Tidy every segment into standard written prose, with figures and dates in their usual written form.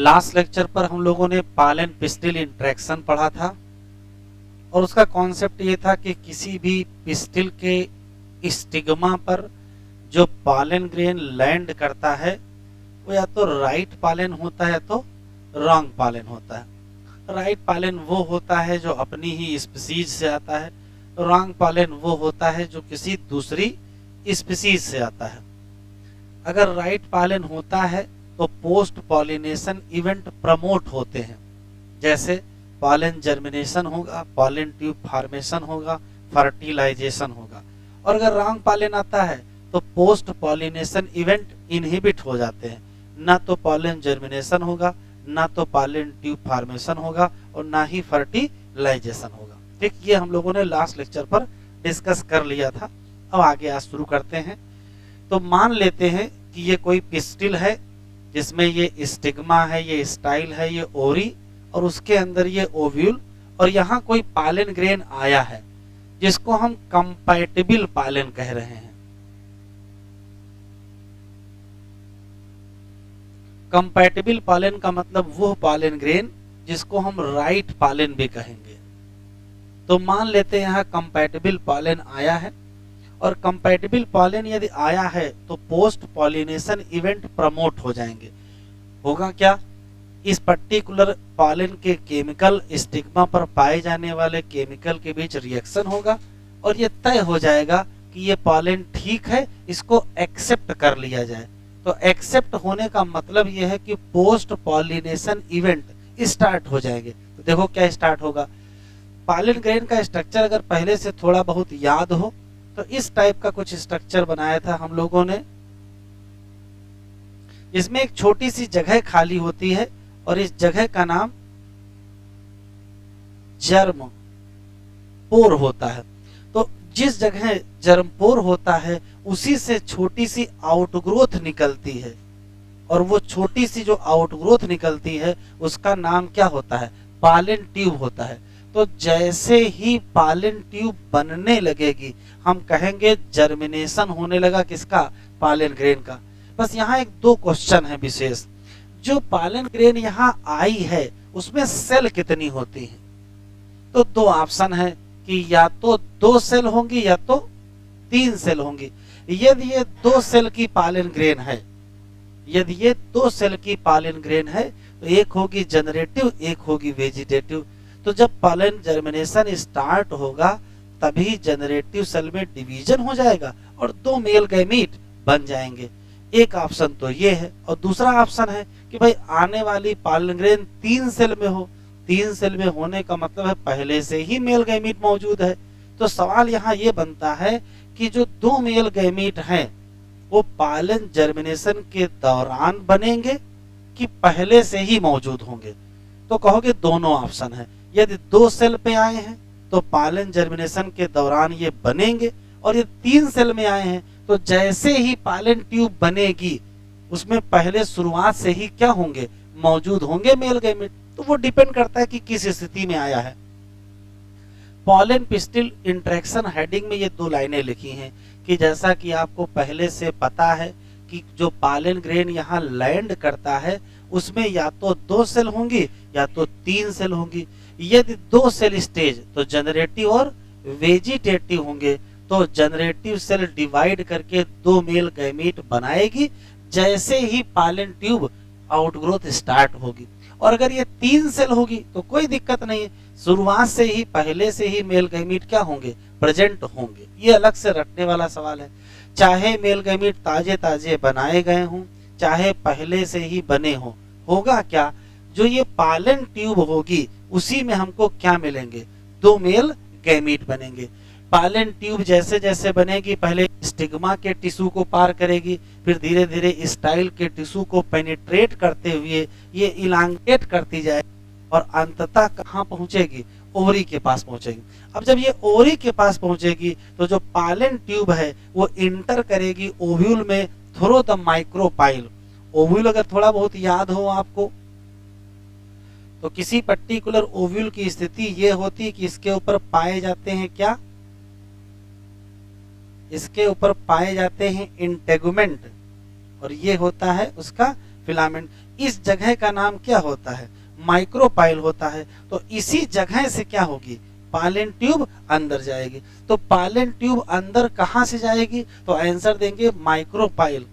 Last lecture पर हम लोगों ने पालन पिस्टिल इंटरेक्शन पढ़ा था और उसका कॉन्सेप्ट ये था कि किसी भी पिस्टिल के स्टिग्मा पर जो पालन ग्रेन लैंड करता है वो या तो राइट पालन होता है या तो रॉन्ग पालन होता है। राइट पालन वो होता है जो अपनी ही स्पीसीज से आता है, रॉन्ग पालन वो होता है जो किसी दूसरी स्पीसीज से आता है। अगर राइट पालन होता है तो पोस्ट पॉलिनेशन इवेंट प्रमोट होते हैं, जैसे पॉलन जर्मिनेशन होगा, पॉलन ट्यूब फॉर्मेशन होगा, फर्टिलाइजेशन होगा। और अगर रॉन्ग पालन आता है तो पोस्ट पॉलिनेशन इवेंट इनहिबिट हो जाते हैं, ना तो पॉलन जर्मिनेशन होगा, ना तो पॉलन ट्यूब फॉर्मेशन होगा और ना ही फर्टिलाइजेशन होगा। ठीक, ये हम लोगों ने लास्ट लेक्चर पर डिस्कस कर लिया था। अब आगे आज शुरू करते हैं। तो मान लेते हैं कि ये कोई पिस्टिल है जिसमें ये स्टिग्मा है, ये स्टाइल है, ये ओरी और उसके अंदर ये ओव्यूल, और यहाँ कोई पालन ग्रेन आया है जिसको हम कंपैटिबल पालन कह रहे हैं। कंपैटिबल पालन का मतलब वो पालन ग्रेन जिसको हम राइट पालन भी कहेंगे। तो मान लेते हैं यहाँ कंपैटिबल पालन आया है, और कंपैटिबल पॉलन यदि आया है तो पोस्ट पॉलिनेशन इवेंट प्रमोट हो जाएंगे। होगा क्या, इस पर्टिकुलर पॉलन के केमिकल स्टिग्मा पर पाए जाने वाले केमिकल के बीच रिएक्शन होगा और ये तय हो जाएगा कि ये पॉलन ठीक है, इसको एक्सेप्ट कर लिया जाए। तो एक्सेप्ट होने का मतलब ये है कि पोस्ट पॉलिनेशन इवेंट स्टार्ट हो जाएंगे। तो देखो क्या स्टार्ट होगा। पॉलन ग्रेन का स्ट्रक्चर अगर पहले से थोड़ा बहुत याद हो तो इस टाइप का कुछ स्ट्रक्चर बनाया था हम लोगों ने। इसमें एक छोटी सी जगह खाली होती है और इस जगह का नाम जर्म पोर होता है। तो जिस जगह जर्म पोर होता है उसी से छोटी सी आउटग्रोथ निकलती है, और वो छोटी सी जो आउटग्रोथ निकलती है उसका नाम क्या होता है, पॉलन ट्यूब होता है। तो जैसे ही पॉलन ट्यूब बनने लगेगी हम कहेंगे जर्मिनेशन होने लगा किसका, पॉलन ग्रेन का। बस यहाँ एक दो क्वेश्चन है विशेष। जो पॉलन ग्रेन यहाँ आई है उसमें सेल कितनी होती है? तो दो ऑप्शन है कि या तो 2 सेल होंगी या तो 3 सेल होंगी। यदि ये 2 सेल की पॉलन ग्रेन है, यदि ये 2 सेल की पॉलन ग्रेन है तो एक होगी जनरेटिव, एक होगी वेजिटेटिव। तो जब पॉलन जर्मिनेशन स्टार्ट होगा तभी जनरेटिव सेल में डिवीजन हो जाएगा और 2 मेल गैमीट बन जाएंगे। एक ऑप्शन तो ये है, और दूसरा ऑप्शन है कि भाई आने वाली पॉलन ग्रेन 3 सेल में हो। 3 सेल में होने का मतलब है पहले से ही मेल गैमीट मौजूद है। तो सवाल यहाँ ये बनता है कि जो 2 मेल गैमीट हैं वो पॉलन जर्मिनेशन के दौरान बनेंगे कि पहले से ही मौजूद होंगे? तो कहोगे दोनों ऑप्शन है। यदि 2 सेल पे आए हैं तो पॉलन जर्मिनेशन के दौरान ये बनेंगे, और ये 3 सेल में आए हैं तो जैसे ही पॉलन ट्यूब बनेगी उसमें पहले शुरुआत से ही क्या होंगे, मौजूद होंगे मेल गैमेट। तो वो डिपेंड करता है कि किस स्थिति में आया है। पॉलन पिस्टिल इंटरेक्शन हेडिंग में ये 2 लाइनें लिखी हैं कि जैसा कि आपको पहले से पता है कि जो पॉलन ग्रेन यहाँ लैंड करता है उसमें या तो 2 सेल होंगी या तो 3 सेल होंगी। यदि 2 सेल स्टेज तो जनरेटिव और वेजिटेटिव होंगे, तो जनरेटिव सेल डिवाइड करके 2 मेल गैमीट बनाएगी जैसे ही पॉलन ट्यूब आउटग्रोथ स्टार्ट होगी। और अगर ये 3 सेल होगी तो कोई दिक्कत नहीं है, शुरुआत से ही पहले से ही मेल गैमीट क्या होंगे, प्रेजेंट होंगे। ये अलग से रटने वाला सवाल है। चाहे मेल गैमीट ताजे ताजे बनाए गए हों चाहे पहले से ही बने हों, होगा क्या, जो ये पॉलन ट्यूब होगी उसी में हमको क्या मिलेंगे, 2 मेल गैमीट बनेंगे। पॉलन ट्यूब जैसे जैसे बनेगी पहले स्टिग्मा के टिश्यू को पार करेगी, फिर धीरे धीरे स्टाइल के टिश्यू को पेनिट्रेट करते हुए ये इलांगेट करती जाएगी और अंततः कहाँ पहुंचेगी, ओवरी के पास पहुंचेगी। अब जब ये ओवरी के पास पहुंचेगी तो जो पॉलन ट्यूब है वो इंटर करेगी ओव्यूल में थ्रू द माइक्रोपाइल। ओव्यूल अगर थोड़ा बहुत याद हो आपको तो किसी पर्टिकुलर ओव्यूल की स्थिति ये होती है कि इसके ऊपर पाए जाते हैं क्या, इसके ऊपर पाए जाते हैं इंटेगुमेंट, और ये होता है उसका फिलामेंट, इस जगह का नाम क्या होता है? माइक्रोपाइल होता है। तो इसी जगह से क्या होगी? पालन ट्यूब अंदर जाएगी। तो पालन ट्यूब अंदर कहां से जाएगी? तो आंसर देंगे माइक्रोपाइल।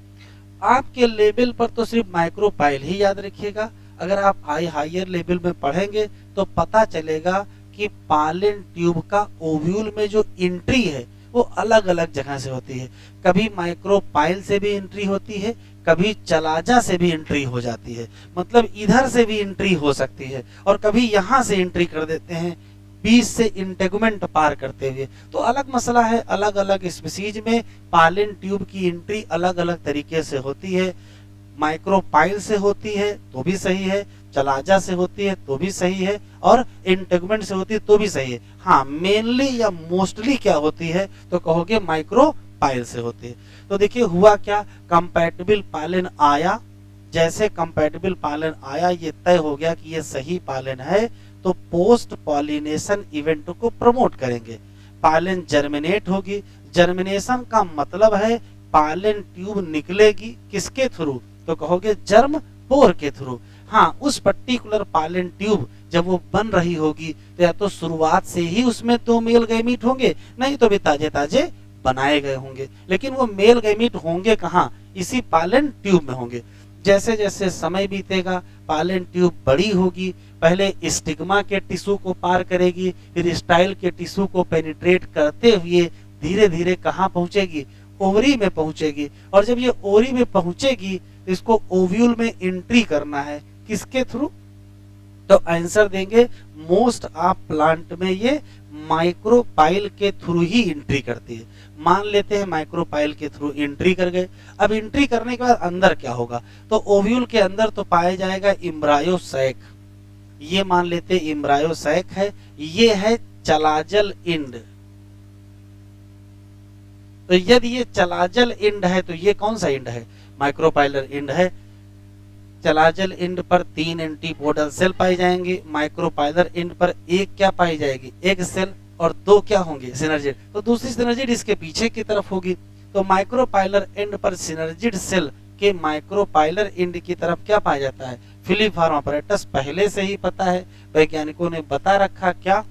आपके लेवल पर तो सिर्फ माइक्रोपाइल ही याद रखिएगा, अगर आप हायर लेवल में पढ़ेंगे तो पता चलेगा कि पालन ट्यूब का ओव्यूल में जो एंट्री है वो अलग अलग जगह से होती है। कभी माइक्रोपाइल से भी एंट्री होती है, कभी चलाजा से भी एंट्री हो जाती है, मतलब इधर से भी एंट्री हो सकती है, और कभी यहाँ से एंट्री कर देते हैं बीच से इंटेगुमेंट पार करते हुए। तो अलग मसला है, अलग अलग स्पीसीज में पालन ट्यूब की एंट्री अलग अलग तरीके से होती है। माइक्रोपाइल से होती है तो भी सही है, चलाजा से होती है तो भी सही है, और इंटेगुमेंट से होती है तो भी सही है। हाँ, मेनली या मोस्टली क्या होती है तो कहोगे माइक्रोपाइल से होती है। तो देखिए हुआ क्या, कंपैटिबल पालन आया। जैसे कंपैटिबल पालन आया, ये तय हो गया कि ये सही पालन है, तो पोस्ट पॉलिनेशन इवेंट को प्रमोट करेंगे। पालन जर्मिनेट होगी। जर्मिनेशन का मतलब है पालन ट्यूब निकलेगी किसके थ्रू? तो कहोगे जर्म पोर के थ्रू। हाँ, उस पर्टिकुलर पालन ट्यूब जब वो बन रही होगी तो या तो शुरुआत से ही उसमें 2 मेल गैमीट होंगे, नहीं तो भी ताजे ताजे बनाए गए होंगे। लेकिन वो मेल गैमीट होंगे कहाँ? इसी पालन ट्यूब में होंगे। जैसे जैसे समय बीतेगा पालन ट्यूब बड़ी होगी, पहले स्टिग्मा के टिश्यू को पार करेगी, फिर स्टाइल के टिश्यू को पेनिट्रेट करते हुए धीरे धीरे कहाँ पहुंचेगी? ओवरी में पहुंचेगी। और जब ये ओवरी में पहुंचेगी तो इसको ओव्यूल में एंट्री करना है, किसके थ्रू? तो आंसर देंगे मोस्ट ऑफ प्लांट में ये माइक्रोपाइल के थ्रू ही एंट्री करती है। मान लेते हैं माइक्रोपाइल के थ्रू एंट्री कर गए। अब एंट्री करने के बाद अंदर क्या होगा? तो ओव्यूल के अंदर तो पाया जाएगा एम्ब्रायोसैक। ये मान लेते एम्ब्रायोसैक है, ये है चलाजल इंड। तो यदि ये चलाजल इंड है तो ये कौन सा इंड है? माइक्रोपाइलर इंड है। चलाजल इंड पर 3 एंटीपोडल सेल पाए जाएंगे, माइक्रोपाइलर इंड पर एक क्या पाई जाएगी? एक सेल, और 2 क्या होंगे? सिनर्जिड। तो दूसरी सिनर्जिड इसके पीछे की तरफ होगी। तो माइक्रोपाइलर एंड पर सिनर्जिड सेल के माइक्रोपाइलर एंड की तरफ क्या पाया जाता है? Filiform apparatus. पहले से ही पता है, वैज्ञानिकों ने बता रखा क्या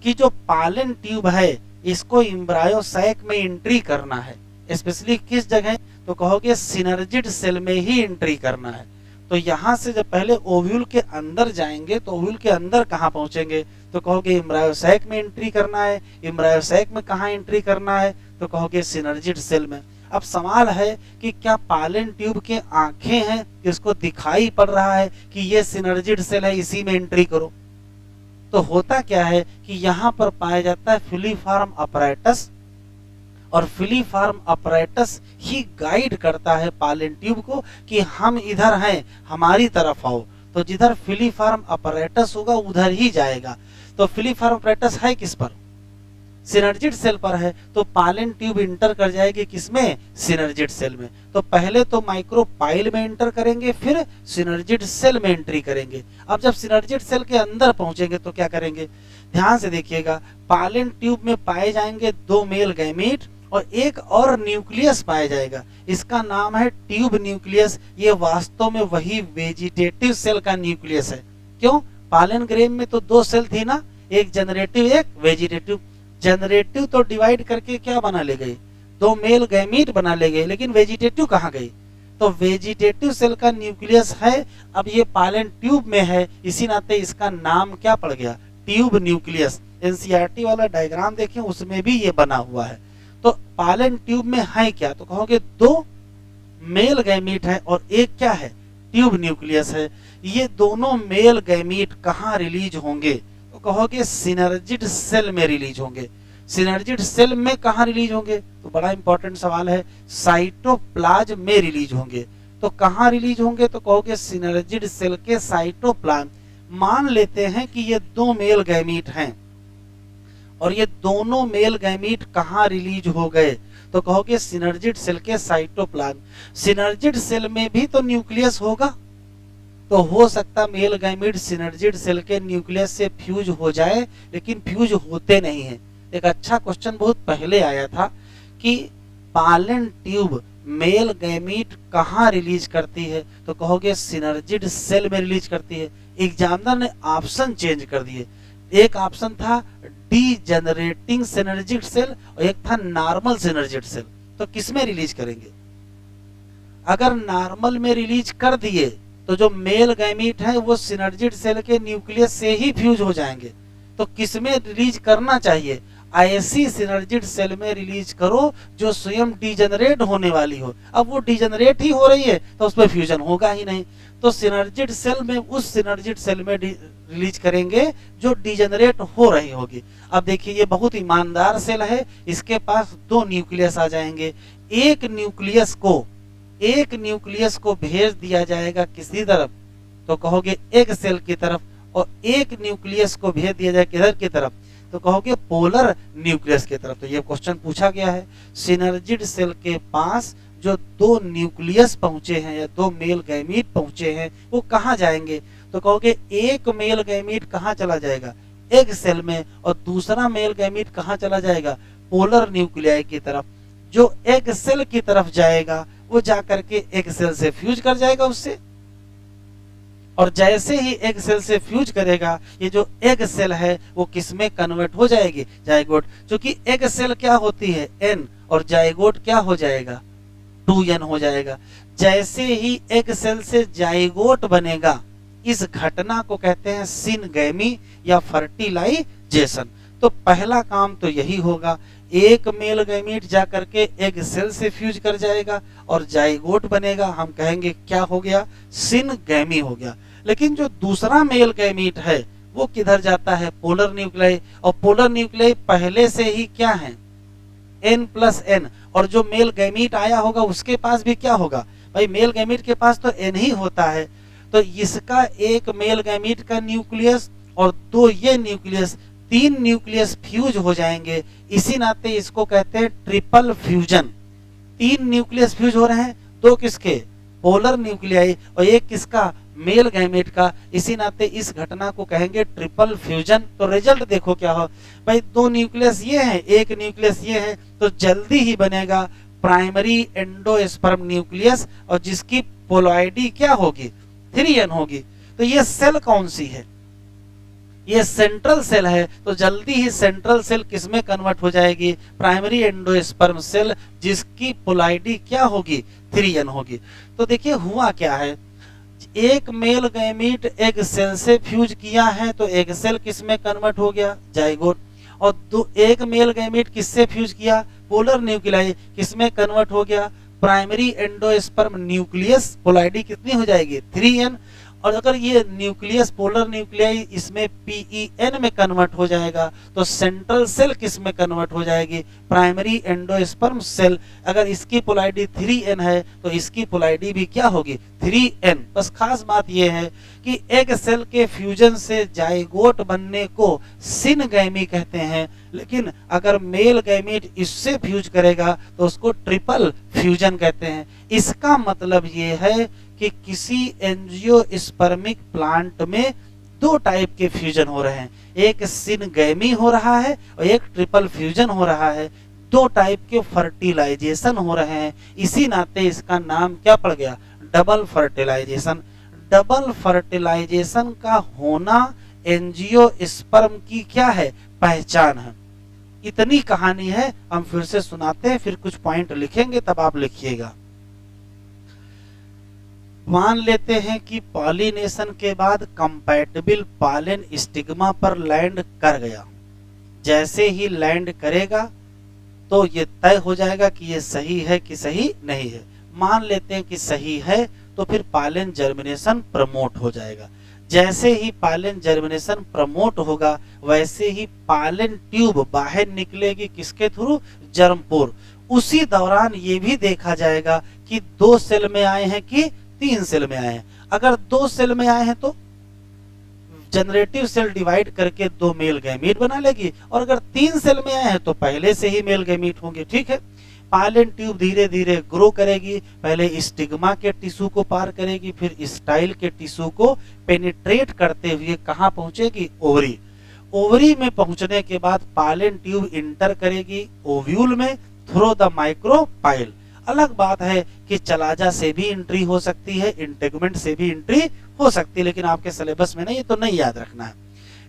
कि जो पालन ट्यूब है इसको एम्ब्रायोसैक में एंट्री करना है। स्पेशली किस जगह? तो कहोगे सिनर्जिड सेल में ही एंट्री करना है। तो यहां से जब पहले ओव्यूल के अंदर जाएंगे तो ओव्यूल के अंदर कहां पहुंचेंगे? तो कहोगे एम्ब्रायोसैक में एंट्री करना है। एम्ब्रायोसैक में कहां एंट्री करना है? तो कहोगे सिनर्जिड सेल में। अब सवाल है कि क्या पालन ट्यूब के आंखें हैं, इसको दिखाई पड़ रहा है कि ये सिनर्जिड सेल है, इसी में एंट्री करो? तो होता क्या है कि यहाँ पर पाया जाता है फिलीफॉर्म अपैरेटस, और फिलीफॉर्म अपैरेटस ही गाइड करता है पालन ट्यूब को कि हम इधर हैं, हमारी तरफ आओ। तो जिधर फिलीफॉर्म अपैरेटस होगा उधर ही जाएगा। तो फिलीफॉर्म अपैरेटस है किस पर? सिनर्जिड सेल पर है। तो पालन ट्यूब इंटर कर जाएगी किसमें? सिनर्जिड सेल में। तो पहले तो माइक्रोपाइल में इंटर करेंगे, फिर सिनर्जिड सेल में एंट्री करेंगे। अब जब सिनर्जिड सेल के अंदर पहुंचेंगे तो क्या करेंगे? ध्यान से देखिएगा, पालन ट्यूब में पाए जाएंगे 2 मेल गैमीट और एक और न्यूक्लियस पाया जाएगा। इसका नाम है ट्यूब न्यूक्लियस। ये वास्तव में वही वेजिटेटिव सेल का न्यूक्लियस है। क्यों? पालन ग्रेम में तो 2 सेल थी ना, एक जनरेटिव एक वेजिटेटिव। जनरेटिव तो डिवाइड करके क्या बना ले गए? 2 मेल गैमीट बना ले गए, लेकिन वेजिटेटिव कहाँ गई? तो वेजिटेटिव सेल का न्यूक्लियस है। अब ये पालन ट्यूब में है, इसी नाते इसका नाम क्या पड़ गया? Tube nucleus. एनसीईआरटी वाला डायग्राम देखें, उसमें भी ये बना हुआ है। तो पालन ट्यूब में है क्या? तो कहोगे 2 मेल गैमीट है और एक क्या है? ट्यूब न्यूक्लियस है। ये दोनों मेल गैमीट कहाँ रिलीज होंगे? तो कहोगे सिनर्जिड सेल में रिलीज होंगे। सिनर्जिड सेल में कहाँ रिलीज होंगे? तो बड़ा इंपॉर्टेंट सवाल है। साइटोप्लाज्म में रिलीज होंगे। तो कहाँ रिलीज होंगे? तो कहोगे सिनर्जिड सेल के साइटोप्लाज्म। मान लेते हैं कि ये 2 मेल गैमीट हैं और ये दोनों मेल गैमीट कहाँ रिलीज हो गए? तो कहोगे सिनर्जिड सेल के साइटोप्लाज्म। सिनर्जिड सेल में भी तो न्यूक्लियस होगा, तो हो सकता मेल गैमीट सिनर्जिड सेल के न्यूक्लियस से फ्यूज हो जाए, लेकिन फ्यूज होते नहीं है। एक अच्छा क्वेश्चन बहुत पहले आया था कि पालन ट्यूब मेल गैमीट कहाँ रिलीज करती है, तो कहोगे सिनर्जिड सेल में रिलीज करती है। एग्जामिनर ने ऑप्शन चेंज कर दिए, एक ऑप्शन था डीजेनरेटिंग सिनर्जिड सेल और एक था नॉर्मल सिनर्जिड सेल। तो किसमें रिलीज करेंगे? अगर नॉर्मल में रिलीज कर दिए तो जो मेल गैमीट है वो सिनर्जिड सेल के न्यूक्लियस से ही फ्यूज हो जाएंगे। तो किसमें रिलीज करना चाहिए? ऐसी सिनर्जिड सेल में रिलीज करो जो स्वयं डीजेनरेट होने वाली हो। अब वो डीजेनरेट ही हो रही है तो उसमें फ्यूजन होगा ही नहीं, तो सिनर्जिड सेल में उस सिनर्जिड सेल में रिलीज करेंगे जो डीजेनरेट हो रही होगी। अब देखिए ये बहुत ईमानदार सेल है, इसके पास दो न्यूक्लियस आ जाएंगे। एक न्यूक्लियस को भेज दिया जाएगा किसी तरफ, तो कहोगे एग सेल की तरफ, और एक न्यूक्लियस को भेज दिया जाए किधर की तरफ, तो कहोगे पोलर न्यूक्लियस की तरफ। तो ये क्वेश्चन पूछा गया है, सिनर्जिड सेल के पास जो दो न्यूक्लियस पहुंचे हैं या दो मेल गैमीट पहुंचे हैं वो कहाँ जाएंगे, तो कहोगे एक मेल गैमीट कहाँ चला जाएगा? एग सेल में, और दूसरा मेल गैमीट कहाँ चला जाएगा? पोलर न्यूक्लियाई की तरफ। जो एग सेल की तरफ जाएगा वो जाकर के एग सेल से फ्यूज कर जाएगा उससे, और जैसे ही एग सेल से फ्यूज करेगा ये जो एग सेल है वो किसमें कन्वर्ट हो जाएगी? जाइगोट। क्योंकि एग सेल क्या होती है? एन, और जाइगोट क्या हो जाएगा? 2n हो जाएगा। जैसे ही एग सेल से जाइगोट बनेगा इस घटना को कहते हैं सिनगैमी या फर्टिलाइजेशन। तो पहला काम तो यही होगा, एक मेल गैमीट जाकर के एग सेल से फ्यूज कर जाएगा और जाइगोट बनेगा, हम कहेंगे क्या हो गया? सिनगैमी हो गया। लेकिन जो दूसरा मेल गैमीट है वो किधर जाता है? पोलर न्यूक्लियाई, और पोलर न्यूक्लियाई पहले से ही क्या है? n+n, और जो मेल गैमीट आया होगा उसके पास भी क्या होगा? भाई मेल गैमीट के पास तो n ही होता है, तो इसका एक मेल गैमीट का न्यूक्लियस और दो ये न्यूक्लियस, तीन न्यूक्लियस फ्यूज हो जाएंगे। इसी नाते इसको कहते हैं ट्रिपल फ्यूजन। तीन न्यूक्लियस फ्यूज हो रहे हैं, दो किसके? पोलर न्यूक्लियाई, और एक किसका? मेल गैमेट का। इसी नाते इस घटना को कहेंगे ट्रिपल फ्यूजन। तो रिजल्ट देखो क्या हो, भाई दो न्यूक्लियस ये है, एक न्यूक्लियस ये है, तो जल्दी ही बनेगा प्राइमरी एंडोस्पर्म न्यूक्लियस, और जिसकी पोलॉइडी क्या होगी? 3n होगी। तो ये सेल कौन सी है? ये सेंट्रल सेल है, तो जल्दी ही सेंट्रल सेल किसमें कन्वर्ट हो जाएगी? प्राइमरी एंडोस्पर्म सेल, जिसकी पोलॉइडी क्या होगी? 3n होगी। तो देखिए हुआ क्या है, एक मेल गैमीट एग सेल से फ्यूज किया है तो एग सेल किसमें कन्वर्ट हो गया? जाइगोट। और एक मेल गैमीट किससे फ्यूज किया? पोलर न्यूक्लियाई, किसमें कन्वर्ट हो गया? Primary endosperm nucleus. पोलॉइडी कितनी हो जाएगी? 3n। और अगर ये न्यूक्लियस पोलर न्यूक्लियाई इसमें PEN में कन्वर्ट हो जाएगा तो सेंट्रल सेल किस में कन्वर्ट हो जाएगी? Primary endosperm cell. अगर इसकी पोलॉइडी 3n है तो इसकी पोलॉइडी भी क्या होगी? 3n। बस खास बात यह है कि एग सेल के फ्यूजन से जाइगोट बनने को सिनगैमी कहते हैं, लेकिन अगर मेल गैमीट इससे फ्यूज करेगा तो उसको ट्रिपल फ्यूजन कहते हैं। इसका मतलब ये है कि किसी एंजियोस्पर्मिक प्लांट में दो टाइप के फ्यूजन हो रहे हैं, एक सिनगैमी हो रहा है और एक ट्रिपल फ्यूजन हो रहा है। दो टाइप के फर्टिलाइजेशन हो रहे हैं, इसी नाते इसका नाम क्या पड़ गया? Double fertilisation. डबल फर्टिलाइजेशन का होना एंजियोस्पर्म की क्या है? पहचान है। इतनी कहानी है, हम फिर से सुनाते हैं, फिर कुछ पॉइंट लिखेंगे तब आप लिखिएगा। मान लेते हैं कि पॉलिनेशन के बाद कंपैटिबल पॉलन स्टिग्मा पर लैंड कर गया। जैसे ही लैंड करेगा तो ये तय हो जाएगा कि ये सही है कि सही नहीं है। मान लेते हैं कि सही है तो फिर पॉलन जर्मिनेशन प्रमोट हो जाएगा। जैसे ही पॉलन जर्मिनेशन प्रमोट होगा वैसे ही पॉलन ट्यूब बाहर निकलेगी, किसके थ्रू? जर्मपोर। उसी दौरान ये भी देखा जाएगा कि दो सेल में आए हैं कि 3 सेल में आए हैं। अगर 2 सेल में आए हैं तो जनरेटिव सेल डिवाइड करके 2 मेल गैमीट बना लेगी, और अगर 3 सेल में आए हैं तो पहले से ही मेल गैमीट होंगे। ठीक है, पॉलन ट्यूब धीरे धीरे ग्रो करेगी, पहले स्टिग्मा के टिश्यू को पार करेगी, फिर स्टाइल के टिश्यू को पेनिट्रेट करते हुए कहां पहुंचेगी? ओवरी। ओवरी में पहुंचने के बाद पॉलन ट्यूब इंटर करेगी ओव्यूल में थ्रू द माइक्रोपाइल। अलग बात है कि चलाजा से भी एंट्री हो सकती है, इंटेगुमेंट से भी एंट्री हो सकती है, लेकिन आपके सिलेबस में नहीं, ये तो नहीं याद रखना है।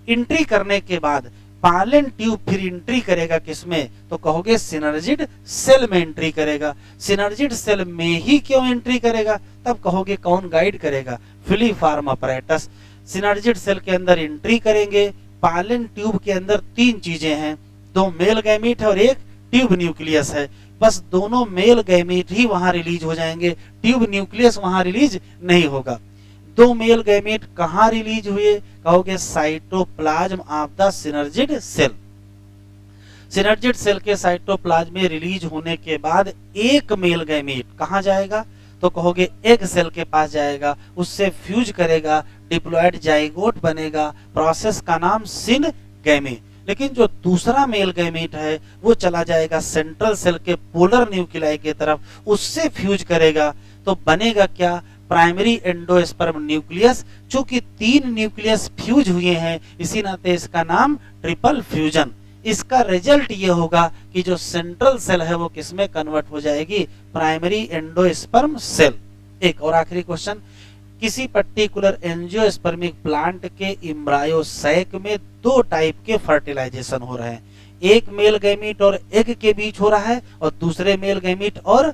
एंट्री करने के बाद पालन ट्यूब फिर एंट्री करेगा किसमें, तो कहोगे सिनर्जिड सेल में एंट्री करेगा। सिनर्जिड सेल में ही क्यों एंट्री करेगा, तब कहोगे कौन गाइड करेगा, फिलीफार्म अपैरेटस। सिनर्जिड सेल के अंदर एंट्री करेंगे। पालन ट्यूब के अंदर तीन चीजें हैं, दो मेल गैमीट है और एक ट्यूब न्यूक्लियस है। बस दोनों मेल गैमीट ही वहां रिलीज हो जाएंगे, ट्यूब न्यूक्लियस वहां रिलीज नहीं होगा। दो मेल गैमेट कहां रिलीज हुए, कहोगे cytoplasm of the synergid cell. Synergid cell के साइटोप्लाज्म में रिलीज होने के बाद एक मेल गैमेट कहां जाएगा, तो कहोगे एग सेल के पास जाएगा, उससे फ्यूज करेगा, डिप्लॉयड जाइगोट बनेगा, प्रोसेस का नाम सिन गैमी। लेकिन जो दूसरा मेल गैमेट है वो चला जाएगा सेंट्रल सेल के पोलर न्यूक्लियाई की तरफ, उससे फ्यूज करेगा, तो बनेगा क्या, प्राइमरी एंडोस्पर्म न्यूक्लियस। चूंकि तीन न्यूक्लियस फ्यूज हुए हैं, इसी नाते इसका नाम ट्रिपल फ्यूजन। इसका रिजल्ट ये होगा कि जो सेंट्रल सेल है वो किसमें कन्वर्ट हो जाएगी, प्राइमरी एंडोस्पर्म सेल। एक और आखिरी क्वेश्चन, किसी पर्टिकुलर एंजियोस्पर्मिक प्लांट के एम्ब्रायो सैक में दो टाइप के फर्टिलाइजेशन हो रहे हैं, एक मेल गैमीट और एग के बीच हो रहा है और दूसरे मेल गैमीट और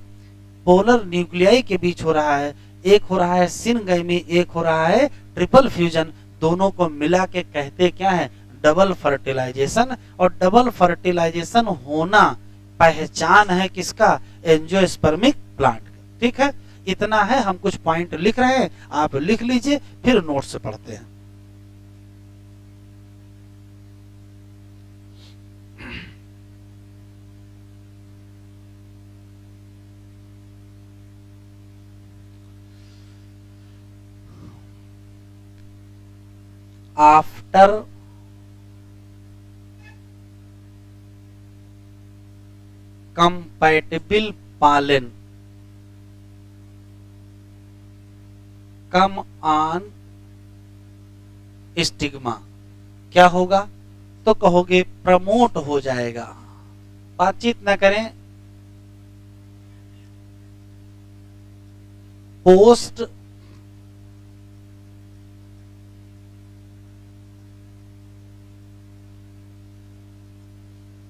पोलर न्यूक्लियाई के बीच हो रहा है। एक हो रहा है सिनगैमी, एक हो रहा है ट्रिपल फ्यूजन। दोनों को मिला के कहते क्या है, डबल फर्टिलाइजेशन। और डबल फर्टिलाइजेशन होना पहचान है किसका, एंजियोस्पर्मिक प्लांट का। ठीक है, इतना है, हम कुछ पॉइंट लिख रहे हैं, आप लिख लीजिए, फिर नोट से पढ़ते हैं। After compatible pollen come on stigma, क्या होगा, तो कहोगे प्रमोट हो जाएगा। बातचीत ना करें, पोस्ट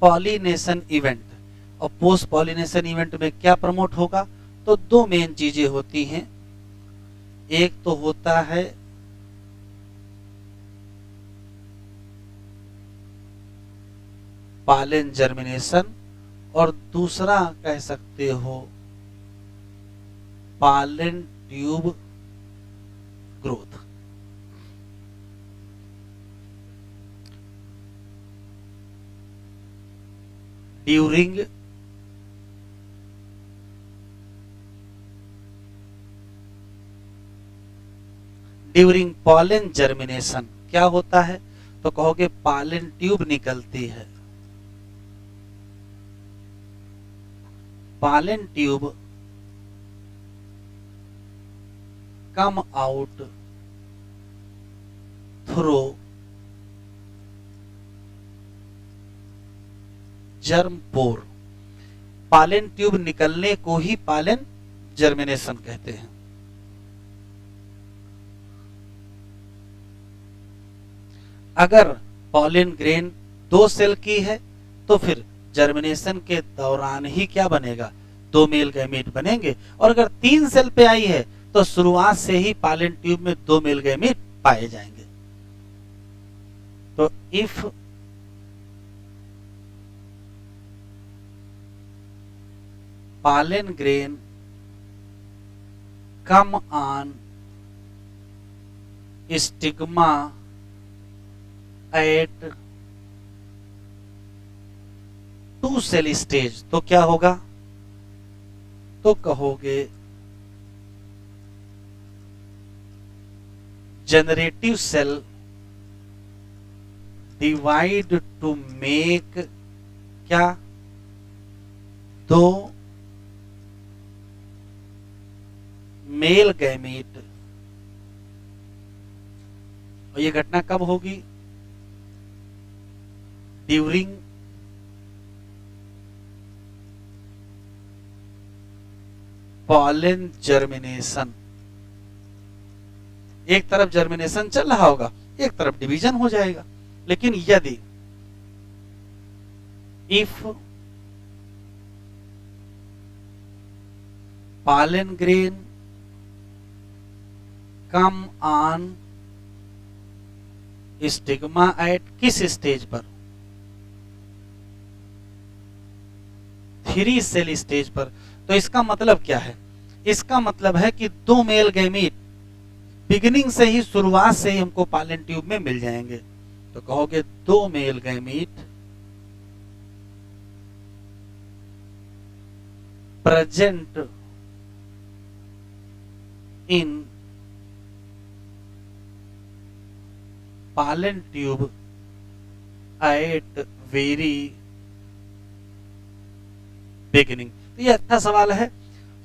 पॉलिनेशन इवेंट। और पोस्ट पॉलिनेशन इवेंट में क्या प्रमोट होगा, तो दो मेन चीजें होती हैं, एक तो होता है पालन जर्मिनेशन और दूसरा कह सकते हो पालन tube growth. During pollen germination क्या होता है, तो कहोगे पालन ट्यूब निकलती है। Pollen tube come out through germ pore. Pollen tube निकलने को ही पालन जर्मिनेशन कहते हैं। अगर पॉलिन ग्रेन दो सेल की है तो फिर जर्मिनेशन के दौरान ही क्या बनेगा, दो मेल गैमीट बनेंगे। और अगर तीन सेल पे आई है तो शुरुआत से ही पालन ट्यूब में दो मेल गैमीट पाए जाएंगे। तो if pollen grain come on stigma at two cell stage, तो क्या होगा, तो कहोगे generative cell divide to make क्या, दो मेल गैमीट। और ये घटना कब होगी, ड्यूरिंग पॉलन जर्मिनेशन, एक तरफ जर्मिनेशन चल रहा होगा, एक तरफ डिवीजन हो जाएगा। लेकिन यदि if pollen grain come on stigma at किस स्टेज पर, 3 सेल स्टेज पर। तो इसका मतलब क्या है, इसका मतलब है कि 2 मेल गैमीट बिगिनिंग से ही, शुरुआत से ही हमको पॉलन ट्यूब में मिल जाएंगे। तो कहोगे 2 male gamete present in pollen tube at very beginning। तो ये अच्छा सवाल है।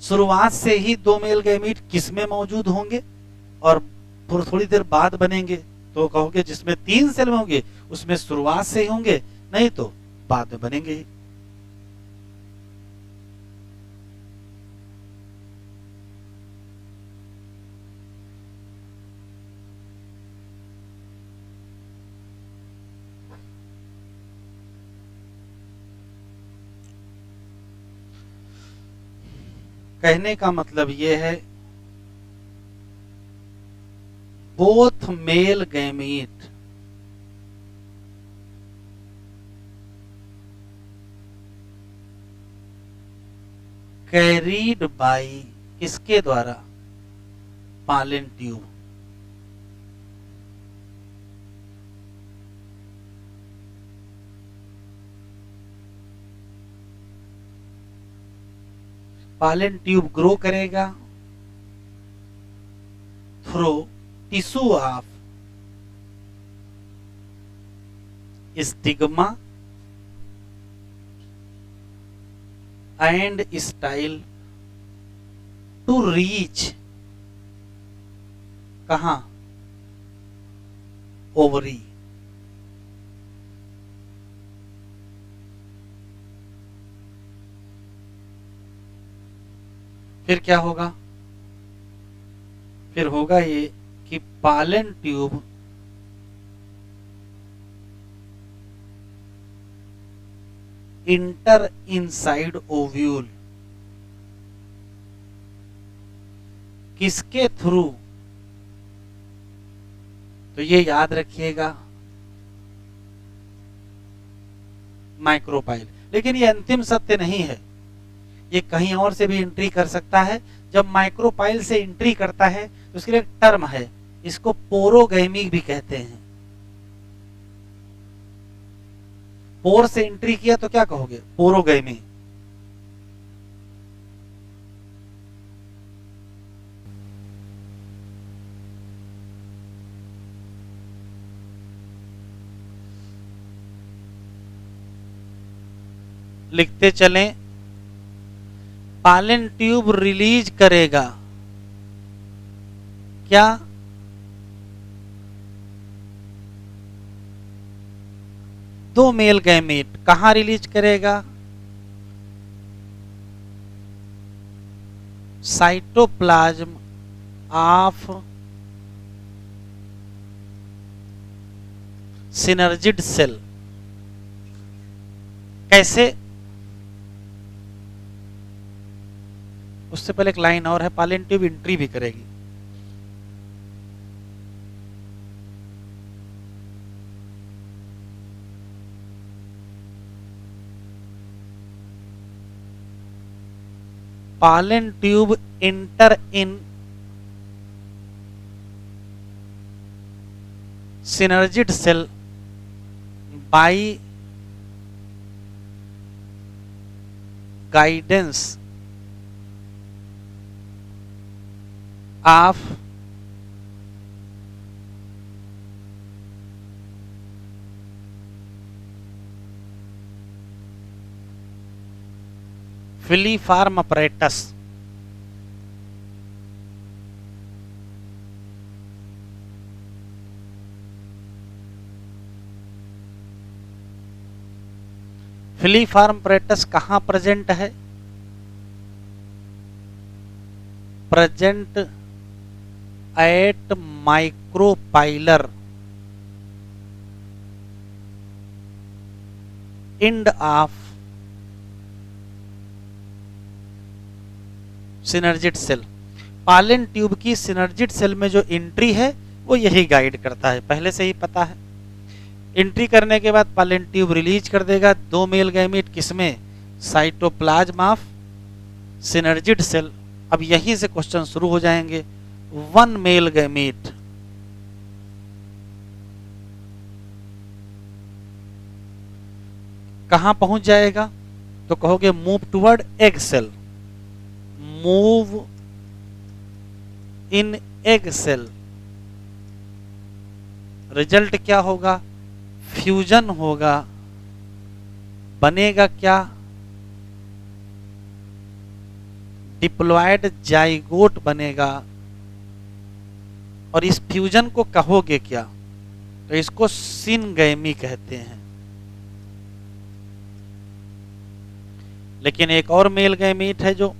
शुरुआत से ही 2 मेल गैमीट किस में मौजूद होंगे और थोड़ी देर बाद बनेंगे। तो कहोगे जिसमें 3 सेल में होंगे उसमें शुरुआत से ही होंगे, नहीं तो बाद में बनेंगे ही। कहने का मतलब ये है, both male gamete carried by किसके द्वारा, pollen tube. Pollen tube grow करेगा through tissue of stigma and style to reach कहां, ओवरी। फिर क्या होगा, फिर होगा ये कि pollen tube enter inside ovule किसके थ्रू, तो ये याद रखिएगा, माइक्रोपाइल। लेकिन ये अंतिम सत्य नहीं है, ये कहीं और से भी एंट्री कर सकता है। जब माइक्रोपाइल से एंट्री करता है तो उसके लिए एक टर्म है, इसको पोरोगैमी भी कहते हैं। पोर से एंट्री किया तो क्या कहोगे, पोरोगैमी। लिखते चलें, पॉलन ट्यूब रिलीज करेगा क्या, दो मेल गैमीट। कहां रिलीज करेगा, साइटोप्लाज्म ऑफ सिनर्जिड सेल। कैसे, उससे पहले एक लाइन और है, पॉलन ट्यूब एंट्री भी करेगी। Pollen tube enter in synergid cell by guidance of filiform apparatus. Filiform apparatus कहां प्रेजेंट है, present at micropylar end of synergid cell. Pollen tube की सिनर्जिड सेल में जो एंट्री है वो यही गाइड करता है, पहले से ही पता है। एंट्री करने के बाद पालन ट्यूब रिलीज कर देगा 2 मेल गैमीट, किसमें? Cytoplasm of synergid cell. अब यहीं से क्वेश्चन शुरू हो जाएंगे। 1 मेल गैमीट कहां पहुंच जाएगा? तो कहोगे move toward egg cell, move in egg cell. Result क्या होगा? फ्यूजन होगा। बनेगा क्या? डिप्लॉयड जाइगोट बनेगा। और इस फ्यूजन को कहोगे क्या? तो इसको सिनगैमी कहते हैं। लेकिन एक और मेल गैमीट है जो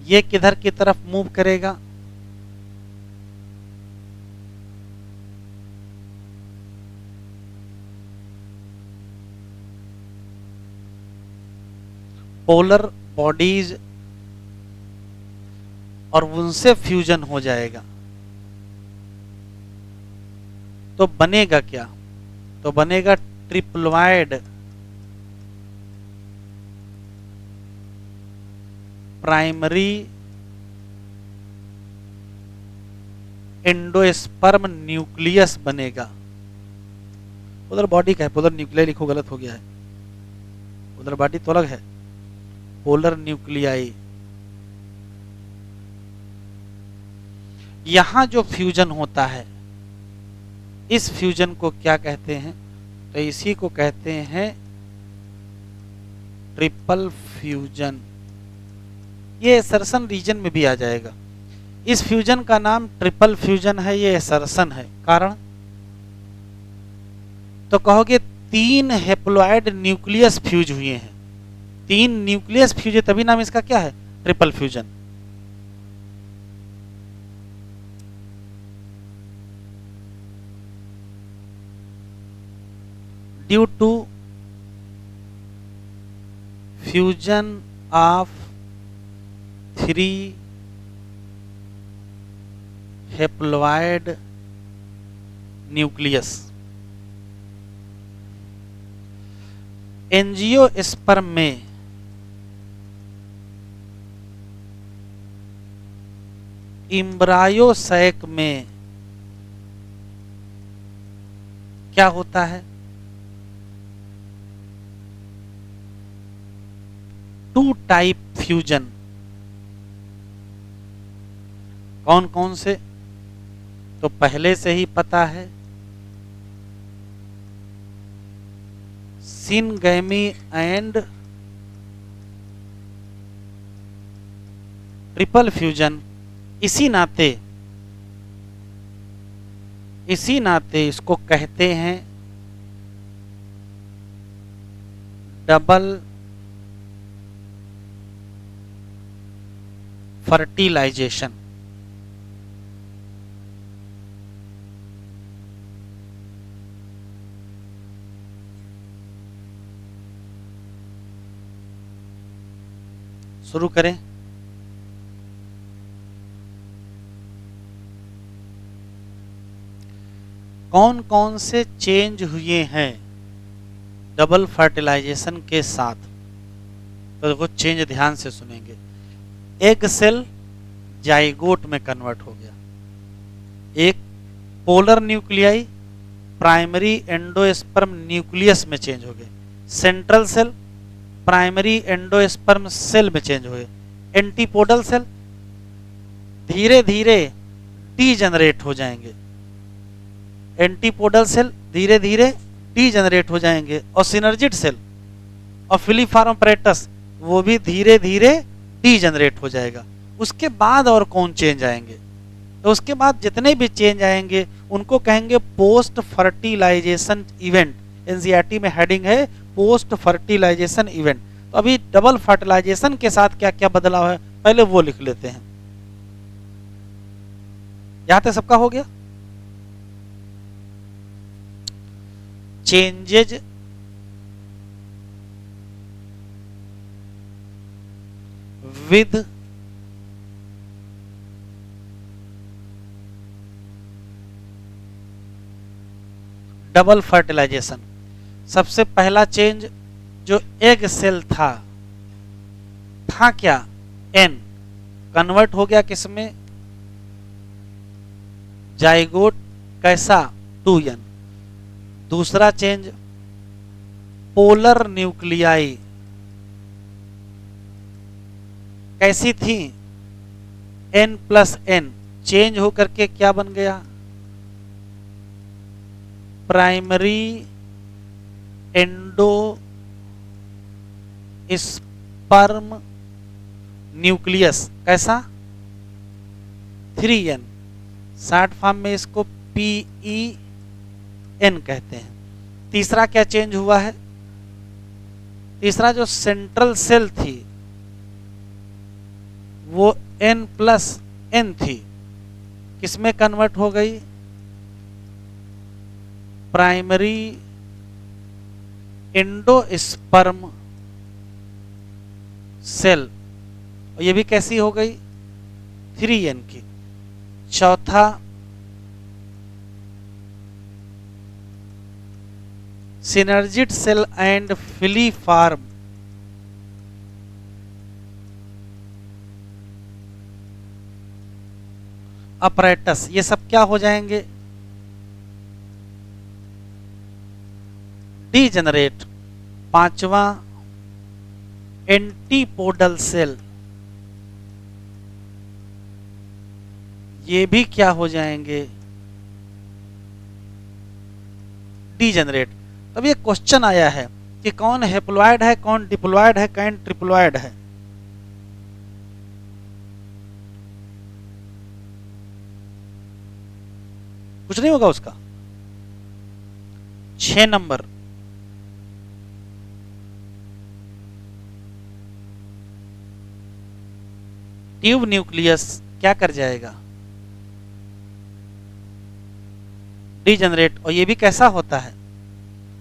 ये किधर की तरफ मूव करेगा? पोलर बॉडीज, और उनसे फ्यूजन हो जाएगा। तो बनेगा क्या? तो बनेगा ट्रिप्लॉयड प्राइमरी एंडोस्पर्म न्यूक्लियस बनेगा। उधर बॉडी का है, पोलर न्यूक्लियाई लिखो, गलत हो गया है। उधर बॉडी तो अलग है, पोलर न्यूक्लियाई। यहां जो फ्यूजन होता है, इस फ्यूजन को क्या कहते हैं? तो इसी को कहते हैं ट्रिपल फ्यूजन। ये एसर्शन रीजन में भी आ जाएगा। इस फ्यूजन का नाम ट्रिपल फ्यूजन है, ये एसर्शन है। कारण? तो कहोगे 3 हेप्लॉइड न्यूक्लियस फ्यूज हुए हैं। 3 न्यूक्लियस फ्यूज, तभी नाम इसका क्या है? Triple fusion. Due to fusion of 3 haploid nucleus, angiosperm में एम्ब्रायोसैक में क्या होता है? 2 टाइप फ्यूजन। कौन कौन से? तो पहले से ही पता है, सिनगैमी एंड ट्रिपल फ्यूजन। इसी नाते इसको कहते हैं डबल फर्टिलाइजेशन। शुरू करें। कौन कौन से चेंज हुए हैं डबल फर्टिलाइजेशन के साथ? तो वो चेंज ध्यान से सुनेंगे। एग सेल जाइगोट में कन्वर्ट हो गया। एक polar nuclei primary endosperm nucleus में चेंज हो गए। Central cell primary endosperm cell में चेंज हुए। एंटीपोडल सेल धीरे धीरे डीजनरेट हो जाएंगे। एंटीपोडल सेल धीरे धीरे डीजनरेट हो जाएंगे। और सिनर्जिड सेल और फिलीफॉर्म अपैरेटस वो भी धीरे धीरे डीजनरेट हो जाएगा। उसके बाद और कौन चेंज आएंगे? तो उसके बाद जितने भी चेंज आएंगे उनको कहेंगे पोस्ट फर्टिलाइजेशन इवेंट एनसीईआरटी में हेडिंग है पोस्ट फर्टिलाइजेशन इवेंट। तो अभी डबल फर्टिलाइजेशन के साथ क्या क्या बदलाव है पहले वो लिख लेते हैं। यहां तक सबका हो गया। Changes with double fertilization. सबसे पहला चेंज जो एग सेल था क्या, एन कन्वर्ट हो गया किसमें, जाइगोट, कैसा, 2n। दूसरा चेंज पोलर न्यूक्लियाई कैसी थी, n+n, चेंज होकर के क्या बन गया, प्राइमरी एंडो स्पर्म न्यूक्लियस, कैसा, 3n। शॉर्ट फॉर्म में इसको PEN कहते हैं। तीसरा क्या चेंज हुआ है, तीसरा जो सेंट्रल सेल थी वो n+n थी, किसमें कन्वर्ट हो गई, प्राइमरी एंडोस्पर्म सेल, और ये भी कैसी हो गई, 3n की। चौथा सिनर्जिड सेल एंड फिलीफार्म अपरेटस, ये सब क्या हो जाएंगे, डीजेनरेट। पांचवा एंटीपोडल सेल, ये भी क्या हो जाएंगे, डीजेनरेट। तब ये क्वेश्चन आया है कि कौन हेप्लॉयड है, कौन डिप्लॉयड है, कौन ट्रिप्लॉयड है। कुछ नहीं होगा उसका। 6 नंबर, ट्यूब न्यूक्लियस क्या कर जाएगा, डीजेनरेट, और ये भी कैसा होता है,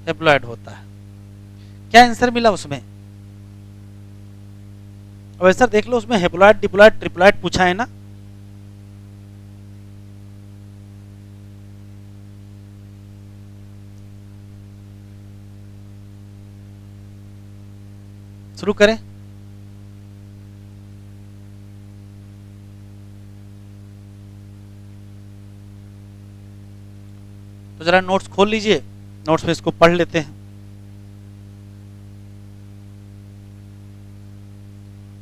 हेप्लॉयड होता है। क्या आंसर मिला उसमें, अब आंसर देख लो, उसमें हेप्लॉयड, डिप्लॉयड, ट्रिप्लॉयड पूछा है ना। शुरू करें। तो जरा नोट्स खोल लीजिए, नोट्स में इसको पढ़ लेते हैं।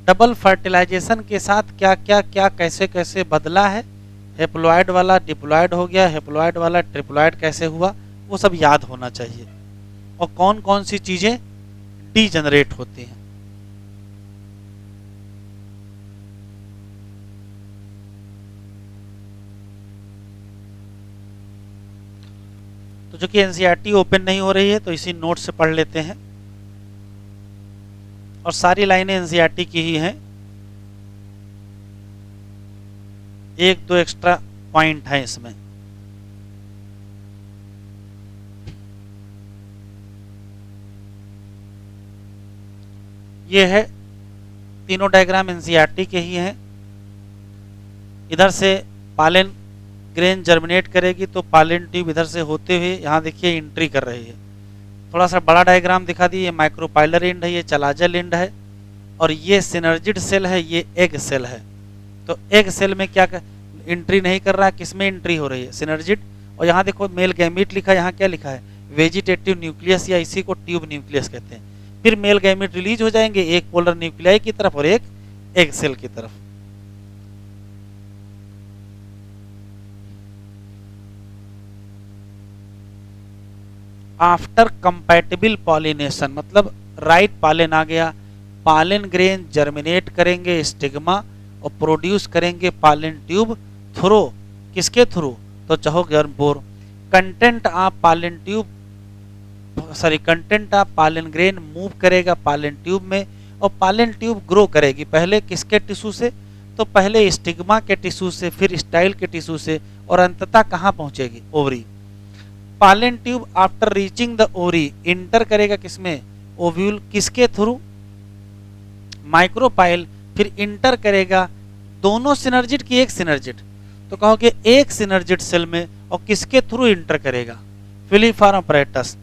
डबल फर्टिलाइजेशन के साथ क्या क्या क्या कैसे कैसे बदला है, हेप्लॉयड वाला डिप्लॉयड हो गया, हेप्लॉयड वाला ट्रिप्लॉयड कैसे हुआ, वो सब याद होना चाहिए। और कौन कौन सी चीजें डीजेनरेट होती हैं। तो जो कि एनसीईआरटी ओपन नहीं हो रही है तो इसी नोट से पढ़ लेते हैं, और सारी लाइनें एनसीईआरटी की ही हैं, एक दो एक्स्ट्रा पॉइंट है इसमें। ये है तीनों डायग्राम एनसीईआरटी के ही हैं। इधर से पालन ग्रेन जर्मिनेट करेगी तो पालन ट्यूब इधर से होते हुए यहाँ देखिए एंट्री कर रही है। थोड़ा सा बड़ा डायग्राम दिखा दी, ये माइक्रोपाइलर एंड है, ये चलाजल एंड है, और ये सिनर्जिड सेल है, ये एग सेल है। तो एग सेल में क्या एंट्री नहीं कर रहा है, किसमें एंट्री हो रही है, सिनर्जिड। और यहाँ देखो मेल गैमीट लिखा है, यहाँ क्या लिखा है, वेजिटेटिव न्यूक्लियस, या इसी को ट्यूब न्यूक्लियस कहते हैं। फिर मेल गैमीट रिलीज हो जाएंगे, एक पोलर न्यूक्लियाई की तरफ और एक एग सेल की तरफ। आफ्टर कंपैटिबल पॉलिनेशन मतलब राइट पालन आ गया, पालन ग्रेन जर्मिनेट करेंगे स्टिग्मा और प्रोड्यूस करेंगे पालन ट्यूब थ्रू, किसके थ्रू, तो चाहो गर्म बोर। कंटेंट ऑफ पालन ट्यूब सॉरी कंटेंट ऑफ पालन ग्रेन मूव करेगा पालन ट्यूब में, और पालन ट्यूब ग्रो करेगी पहले किसके टिश्यू से, तो पहले स्टिग्मा के टिश्यू से, फिर स्टाइल के टिश्यू से, और अंततः कहाँ पहुंचेगी, ओवरी। पालन tube after reaching the ovary inter करेगा किसमें, ओव्यूल, किसके थ्रू, माइक्रोपाइल, फिर इंटर करेगा दोनों सिनर्जिड की एक सिनर्जिड, तो कहोगे एक सिनर्जिड सेल में, और किसके थ्रू इंटर करेगा, फिलीफॉर्म अपरेटस।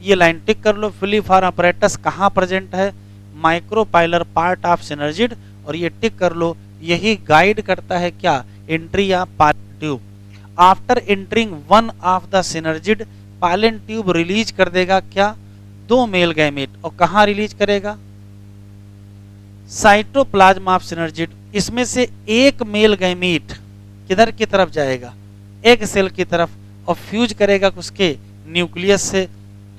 ये लाइन टिक कर लो, फिलीफॉर्म अपरेटस कहाँ प्रेजेंट है, माइक्रोपाइलर पार्ट ऑफ सिनर्जिड, और ये टिक कर लो, यही गाइड करता है क्या, एंट्री ऑफ पालन tube. After entering one of the synergid, पालन ट्यूब रिलीज कर देगा क्या, 2 मेल गैमेट, और कहाँ रिलीज करेगा, साइटोप्लाज्म ऑफ सिनर्जिड। इसमें से एक मेल गैमेट किधर की तरफ जाएगा, एग सेल की तरफ, और फ्यूज करेगा उसके न्यूक्लियस से,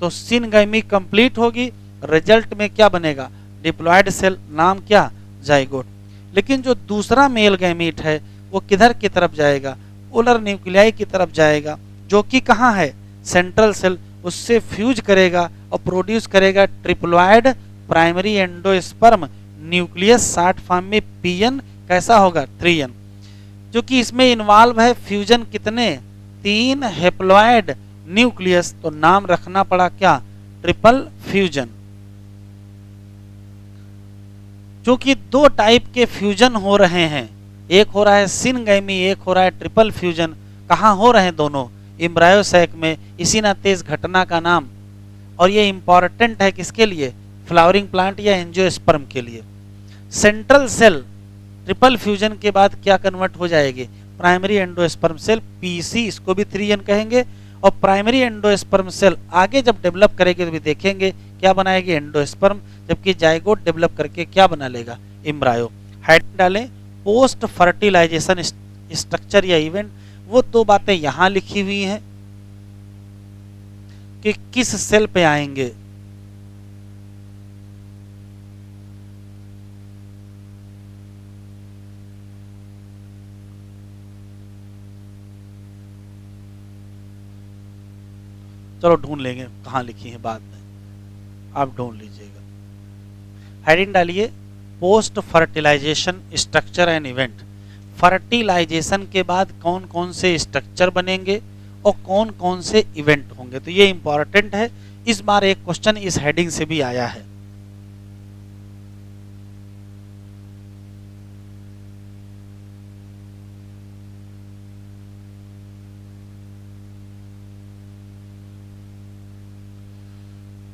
तो सिनगैमी कंप्लीट होगी, रिजल्ट में क्या बनेगा, डिप्लॉयड सेल, नाम क्या, जाइगोट। लेकिन जो दूसरा मेल गैमेट है वो किधर की तरफ जाएगा, पोलर न्यूक्लियाई की तरफ जाएगा, जो कि कहाँ है, सेंट्रल सेल, उससे फ्यूज करेगा और प्रोड्यूस करेगा triploid primary endosperm nucleus, short form में पीएन, कैसा होगा, 3n, जो कि इसमें इन्वॉल्व है फ्यूजन कितने, 3 हेप्लॉयड न्यूक्लियस, तो नाम रखना पड़ा क्या, ट्रिपल फ्यूजन। जो कि 2 टाइप के फ्यूजन हो रहे हैं, एक हो रहा है सिनगैमी, एक हो रहा है ट्रिपल फ्यूजन। कहाँ हो रहे हैं दोनों, एम्ब्रायोसैक में, इसी ना तेज घटना का नाम, और ये इंपॉर्टेंट है किसके लिए, फ्लावरिंग प्लांट या एंजियोस्पर्म के लिए। सेंट्रल सेल ट्रिपल फ्यूजन के बाद क्या कन्वर्ट हो जाएगी, प्राइमरी एंडोस्पर्म सेल, पीसी, इसको भी 3n कहेंगे, और प्राइमरी एंडोस्पर्म सेल आगे जब डेवलप करेगी तो भी देखेंगे क्या बनाएगी, एंडोस्पर्म, जबकि जाइगोट डेवलप करके क्या बना लेगा, एम्ब्रायो। हेड डालें, पोस्ट फर्टिलाइजेशन स्ट्रक्चर या इवेंट, वो 2 बातें यहां लिखी हुई हैं कि किस सेल पे आएंगे, चलो ढूंढ लेंगे कहाँ लिखी है बाद में, आप ढूंढ लीजिएगा। हेडिंग डालिए, post fertilization structure and event. Fertilization के बाद कौन कौन से स्ट्रक्चर बनेंगे और कौन कौन से इवेंट होंगे, तो ये इंपॉर्टेंट है। इस बार एक क्वेश्चन इस हेडिंग से भी आया है।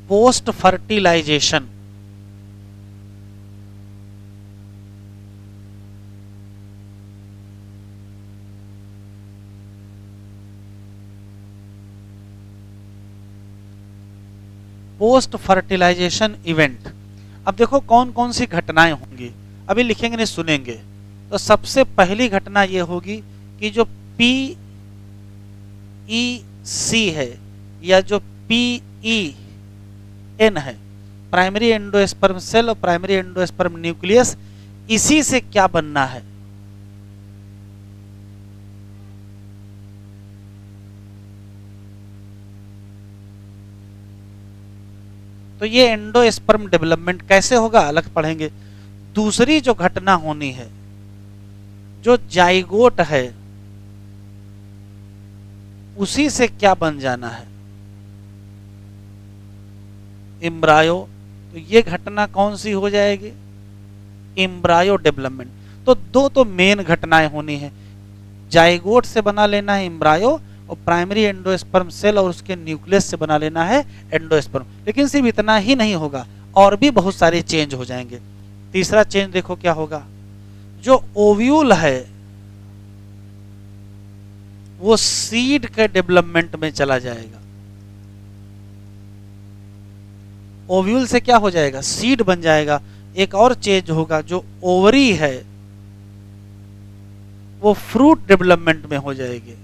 Post fertilization, post fertilization event. अब देखो कौन कौन सी घटनाएं होंगी, अभी लिखेंगे नहीं सुनेंगे। तो सबसे पहली घटना ये होगी कि जो PEC है या जो PEN है, प्राइमरी एंडोस्पर्म सेल और प्राइमरी एंडोस्पर्म न्यूक्लियस, इसी से क्या बनना है, तो ये एंडोस्पर्म डेवलपमेंट कैसे होगा अलग पढ़ेंगे। दूसरी जो घटना होनी है, जो जाइगोट है उसी से क्या बन जाना है, एम्ब्रायो, तो ये घटना कौन सी हो जाएगी, एम्ब्रायो डेवलपमेंट। तो 2 तो मेन घटनाएं होनी है, जाइगोट से बना लेना है एम्ब्रायो, और प्राइमरी एंडोस्पर्म सेल और उसके न्यूक्लियस से बना लेना है एंडोस्पर्म। लेकिन सिर्फ इतना ही नहीं होगा, और भी बहुत सारे चेंज हो जाएंगे। तीसरा चेंज देखो क्या होगा, जो ओव्यूल है वो सीड के डेवलपमेंट में चला जाएगा। ओव्यूल से क्या हो जाएगा, सीड बन जाएगा। एक और चेंज होगा, जो ओवरी है वो फ्रूट डेवलपमेंट में हो जाएगी।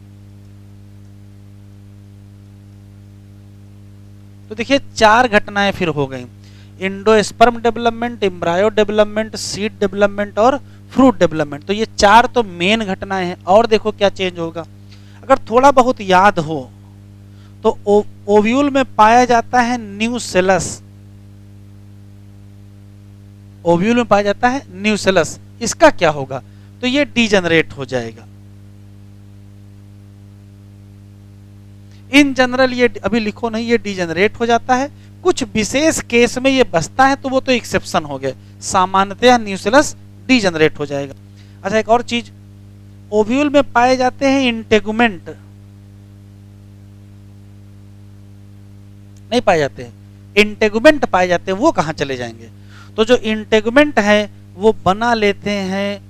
तो देखिए 4 घटनाएं फिर हो गई, endosperm development, embryo development, seed development और फ्रूट डेवलपमेंट। तो ये 4 तो मेन घटनाएं हैं। और देखो क्या चेंज होगा, अगर थोड़ा बहुत याद हो तो ओव्यूल में पाया जाता है न्यूसेलस, ओव्यूल में पाया जाता है न्यूसेलस। इसका क्या होगा? तो ये डीजनरेट हो जाएगा। इन जनरल ये अभी लिखो नहीं, ये डीजनरेट हो जाता है। कुछ विशेष केस में ये बचता है तो वो तो एक्सेप्शन हो गए, सामान्यतः न्यूसेलस डीजनरेट हो जाएगा। अच्छा, एक और चीज, ओव्यूल में पाए जाते हैं इंटेगुमेंट, नहीं पाए जाते हैं, इंटेगुमेंट पाए जाते हैं, वो कहां चले जाएंगे? तो जो इंटेगुमेंट है वो बना लेते हैं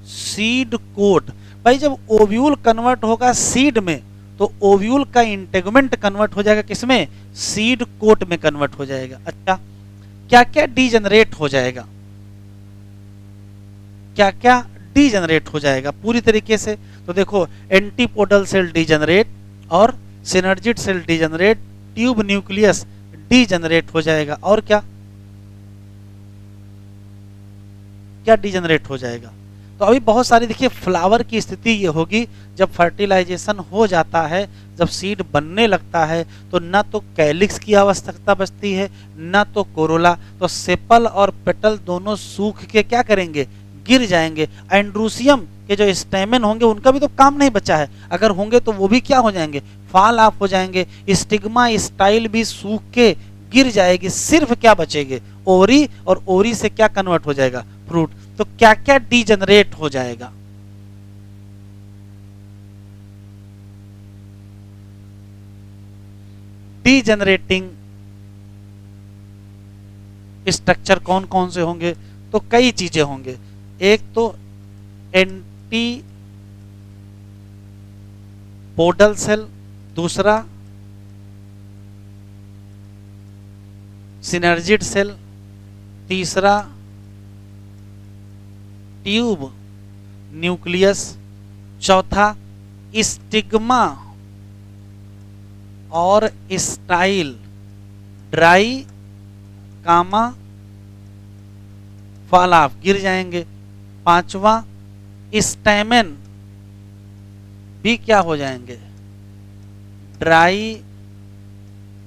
सीड कोट। भाई जब ओव्यूल कन्वर्ट होगा सीड में तो ओव्यूल का इंटेगुमेंट कन्वर्ट हो जाएगा किसमें? सीड कोट में कन्वर्ट हो जाएगा। अच्छा, क्या क्या डीजनरेट हो जाएगा, क्या क्या डीजनरेट हो जाएगा पूरी तरीके से? तो देखो, एंटीपोडल सेल डीजनरेट और synergid cell degenerate, tube nucleus degenerate हो जाएगा। और क्या क्या डीजनरेट हो जाएगा? तो अभी बहुत सारी, देखिए फ्लावर की स्थिति ये होगी जब फर्टिलाइजेशन हो जाता है, जब सीड बनने लगता है तो ना तो कैलिक्स की आवश्यकता बचती है ना तो कोरोला, तो सेपल और पेटल दोनों सूख के क्या करेंगे? गिर जाएंगे। एंड्रूसियम के जो स्टेमेन होंगे उनका भी तो काम नहीं बचा है, अगर होंगे तो वो भी क्या हो जाएंगे? फॉल ऑफ हो जाएंगे। स्टिग्मा स्टाइल भी सूख के गिर जाएगी, सिर्फ क्या बचेंगे? ओरी, और ओरी से क्या कन्वर्ट हो जाएगा? फ्रूट। तो क्या क्या डीजनरेट हो जाएगा? डीजनरेटिंग स्ट्रक्चर कौन कौन से होंगे? तो कई चीजें होंगे। एक तो एंटी पोडल सेल, दूसरा सिनर्जिड सेल, तीसरा ट्यूब न्यूक्लियस, चौथा स्टिग्मा और style, dry comma fall off, गिर जाएंगे। पांचवा स्टेमेन भी क्या हो जाएंगे? ड्राई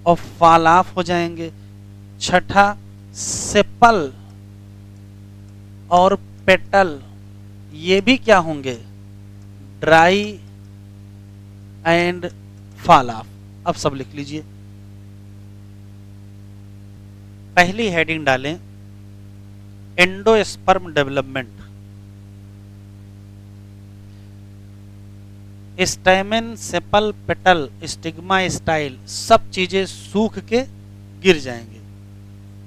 और फॉल ऑफ हो जाएंगे। छठा सेपल और पेटल, ये भी क्या होंगे? Dry and fall of. अब सब लिख लीजिए। पहली हेडिंग डालें, endosperm development. Stamen, sepal, petal, stigma, style, सब चीजें सूख के गिर जाएंगे।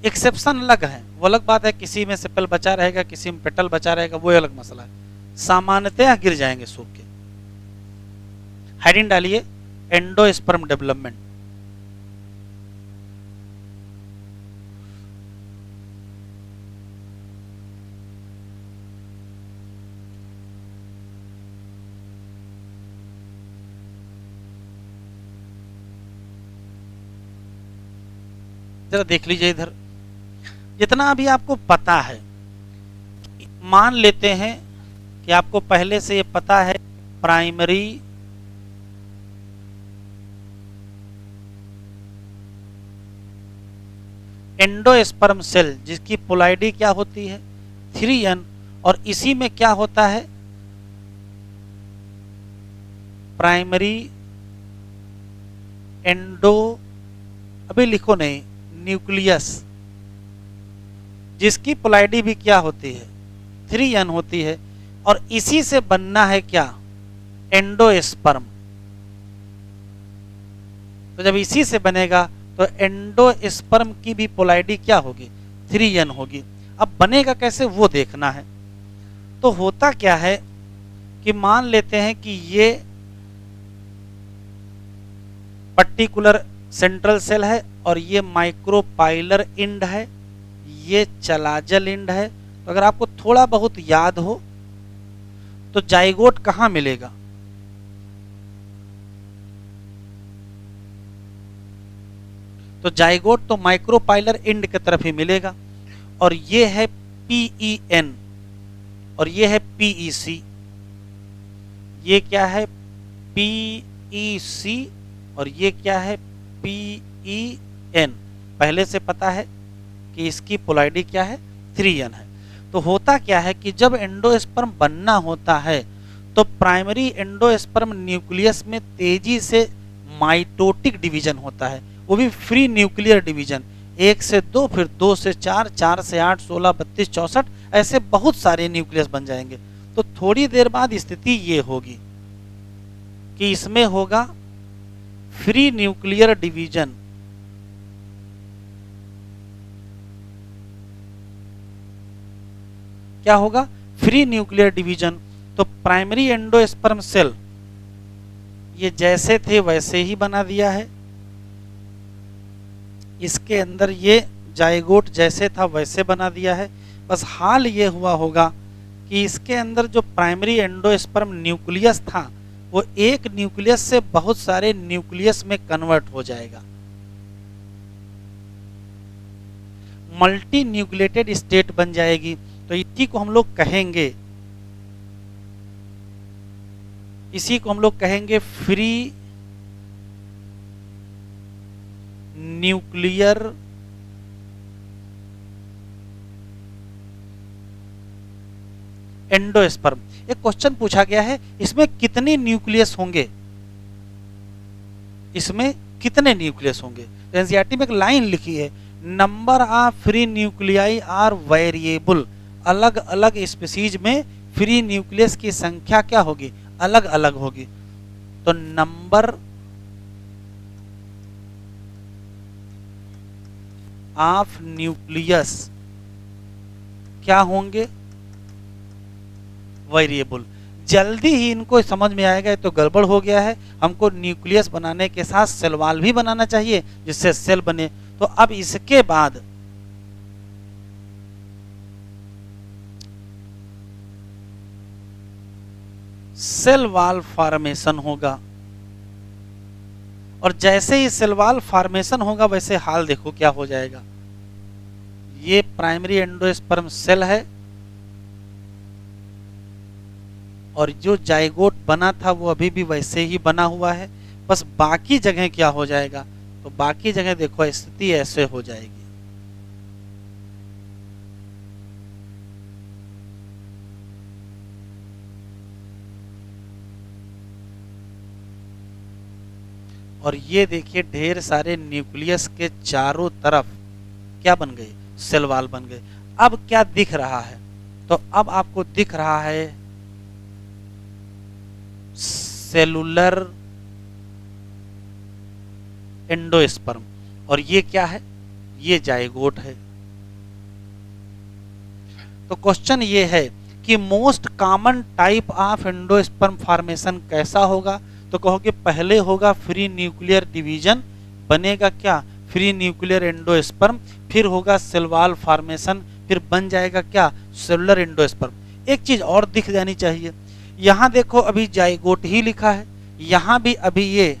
एक्सेप्शन अलग है, वो अलग बात है, किसी में सेपल बचा रहेगा, किसी में पेटल बचा रहेगा, वो अलग मसला है। सामान्यतः गिर जाएंगे सूख के। हेडिंग डालिए, एंडोस्पर्म डेवलपमेंट। जरा देख लीजिए इधर, जितना अभी आपको पता है, मान लेते हैं कि आपको पहले से ये पता है प्राइमरी एंडोस्पर्म सेल, जिसकी पोलैरिटी क्या होती है? 3n, और इसी में क्या होता है? प्राइमरी एंडो, अभी लिखो नहीं, न्यूक्लियस, जिसकी पोलैरिटी भी क्या होती है? 3n होती है, और इसी से बनना है क्या? एंडोस्पर्म। तो जब इसी से बनेगा तो एंडोस्पर्म की भी पोलैरिटी क्या होगी? 3n होगी। अब बनेगा कैसे वो देखना है। तो होता क्या है कि मान लेते हैं कि ये पर्टिकुलर सेंट्रल सेल है और ये माइक्रोपाइलर इंड है, ये चलाजल इंड है। तो अगर आपको थोड़ा बहुत याद हो तो जाइगोट कहां मिलेगा? तो जाइगोट तो माइक्रोपाइलर इंड की तरफ ही मिलेगा, और ये है PEN और ये है PEC। ये क्या है? PEC और ये क्या है PEN, पहले से पता है कि इसकी पोलैरिटी क्या है 3N है। तो होता क्या है कि जब एंडोस्पर्म बनना होता है तो प्राइमरी एंडोस्पर्म न्यूक्लियस में तेजी से माइटोटिक डिवीजन होता है, वो भी फ्री न्यूक्लियर डिवीजन, 1 से 2, फिर 2 से 4, 4 से 8, 16, 32, 64, ऐसे बहुत सारे न्यूक्लियस बन जाएंगे। तो थोड़ी देर बाद स्थिति ये होगी कि इसमें होगा फ्री न्यूक्लियर डिवीजन, क्या होगा फ्री न्यूक्लियर डिवीजन। तो प्राइमरी एंडोस्पर्म सेल ये जैसे थे वैसे ही बना दिया है, इसके अंदर ये जाइगोट जैसे था वैसे बना दिया है। बस हाल ये हुआ होगा कि इसके अंदर जो प्राइमरी एंडोस्पर्म न्यूक्लियस था वो एक न्यूक्लियस से बहुत सारे न्यूक्लियस में कन्वर्ट हो जाएगा, मल्टी न्यूक्लिएटेड स्टेट बन जाएगी। तो इसी को हम लोग कहेंगे, इसी को हम लोग कहेंगे फ्री न्यूक्लियर एंडोस्पर्म। एक क्वेश्चन पूछा गया है, इसमें कितने न्यूक्लियस होंगे, इसमें कितने न्यूक्लियस होंगे। तो एनसीईआरटी में एक लाइन लिखी है, number of free nuclei are variable, अलग अलग स्पीसीज में फ्री न्यूक्लियस की संख्या क्या होगी, अलग अलग होगी। तो नंबर ऑफ न्यूक्लियस क्या होंगे, वेरिएबल। जल्दी ही इनको समझ में आएगा, तो गड़बड़ हो गया है, हमको न्यूक्लियस बनाने के साथ सेल वॉल भी बनाना चाहिए जिससे सेल बने। तो अब इसके बाद सेल वॉल फॉर्मेशन होगा, और जैसे ही सेल वॉल फॉर्मेशन होगा वैसे हाल देखो क्या हो जाएगा। ये प्राइमरी एंडोस्पर्म सेल है और जो जाइगोट बना था वो अभी भी वैसे ही बना हुआ है, बस बाकी जगह क्या हो जाएगा, तो बाकी जगह देखो स्थिति ऐसे हो जाएगी। और ये देखिए ढेर सारे न्यूक्लियस के चारों तरफ क्या बन गए, सेल वॉल बन गए। अब क्या दिख रहा है, तो अब आपको दिख रहा है सेलुलर एंडोस्पर्म, और ये क्या है, ये जाइगोट है। तो क्वेश्चन ये है कि most common type of endosperm formation कैसा होगा, तो कहोगे पहले होगा फ्री न्यूक्लियर डिवीजन, बनेगा क्या, फ्री न्यूक्लियर एंडोस्पर्म, फिर होगा सेल वॉल फॉर्मेशन, फिर बन जाएगा क्या, सेलुलर एंडोस्पर्म। एक चीज और दिख जानी चाहिए, यहां देखो अभी जाइगोट ही लिखा है, यहां भी अभी ये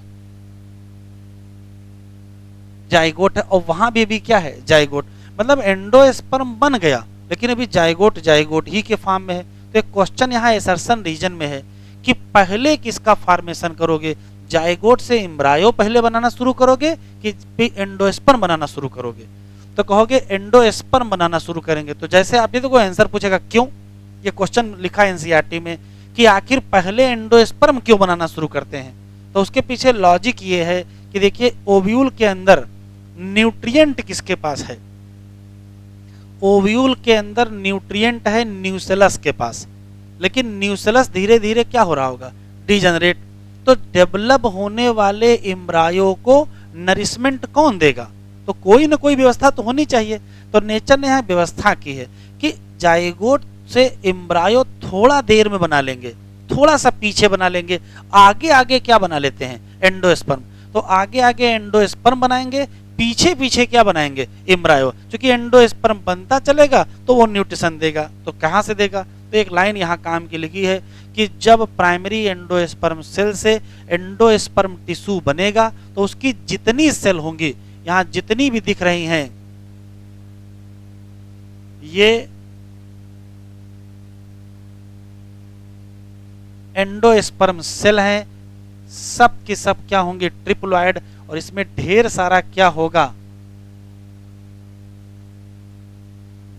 जाइगोट है, और वहां भी क्या है, जाइगोट। मतलब एंडोस्पर्म बन गया लेकिन अभी जाइगोट जाइगोट ही के फॉर्म में है। तो एक क्वेश्चन यहाँ एसर्शन रीजन में है कि पहले किसका फॉर्मेशन करोगे, जाइगोट से एम्ब्रायो पहले बनाना शुरू करोगे कि एंडोस्पर्म बनाना शुरू करोगे। तो कहोगे एंडोस्पर्म बनाना शुरू करेंगे। तो जैसे आप ये तो कोई आंसर पूछेगा क्यों, ये क्वेश्चन लिखा है एनसीईआरटी में कि आखिर पहले एंडोस्पर्म क्यों बनाना शुरू करते हैं, तो उसके पीछे लॉजिक ये है कि देखिए ओव्यूल के अंदर न्यूट्रिएंट किसके पास है, ओव्यूल के अंदर न्यूट्रिएंट है न्यूसेलस के पास, लेकिन न्यूसेलस धीरे धीरे क्या हो रहा होगा, डिजनरेट। तो डेवलप होने वाले एम्ब्रायो को नरिशमेंट कौन देगा, तो कोई ना कोई व्यवस्था तो होनी चाहिए। तो नेचर ने यहाँ व्यवस्था की है कि जाइगोट से एम्ब्रायो थोड़ा देर में बना लेंगे, थोड़ा सा पीछे बना लेंगे, आगे आगे क्या बना लेते हैं, एंडोस्पर्म। तो आगे आगे एंडोस्पर्म बनाएंगे, पीछे पीछे क्या बनाएंगे, एम्ब्रायो। क्योंकि एंडोस्पर्म बनता चलेगा तो वो न्यूट्रिशन देगा, तो कहाँ से देगा। तो एक लाइन यहाँ काम की लिखी है कि जब प्राइमरी एंडोस्पर्म सेल से एंडोस्पर्म टिश्यू बनेगा तो उसकी जितनी सेल होंगी, यहाँ जितनी भी दिख रही हैं, ये एंडोस्पर्म सेल हैं, सब के सब क्या होंगे, ट्रिप्लॉइड, और इसमें ढेर सारा क्या होगा,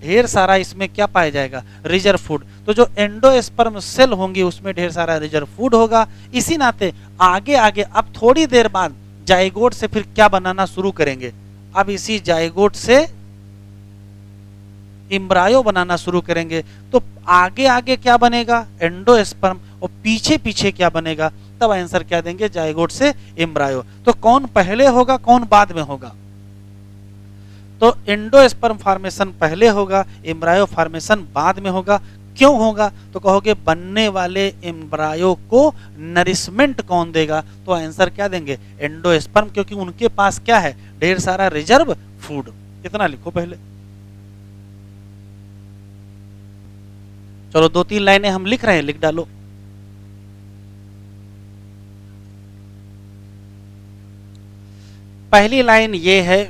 ढेर सारा इसमें क्या पाया जाएगा, रिजर्व फूड। तो जो एंडोस्पर्म सेल होंगे उसमें ढेर सारा रिजर्व फूड होगा। इसी नाते आगे आगे अब थोड़ी देर बाद जाइगोट से फिर क्या बनाना शुरू करेंगे, अब इसी जाइगोट से एम्ब्रायो बनाना शुरू करेंगे। तो आगे आगे क्या बनेगा, एंडोस्पर्म, और पीछे पीछे क्या बनेगा, तब आंसर क्या देंगे, जाइगोट से एम्ब्रायो। तो कौन पहले होगा कौन बाद में होगा, तो एंडोस्पर्म फॉर्मेशन पहले होगा, एम्ब्रायो फॉर्मेशन बाद में होगा। क्यों होगा, तो कहोगे बनने वाले एम्ब्रायो को नरिशमेंट कौन देगा, तो आंसर क्या देंगे, एंडोस्पर्म, क्योंकि उनके पास क्या है, ढेर सारा रिजर्व फूड। इतना लिखो पहले। चलो 2-3 लाइनें हम लिख रहे हैं, लिख डालो। पहली लाइन ये है,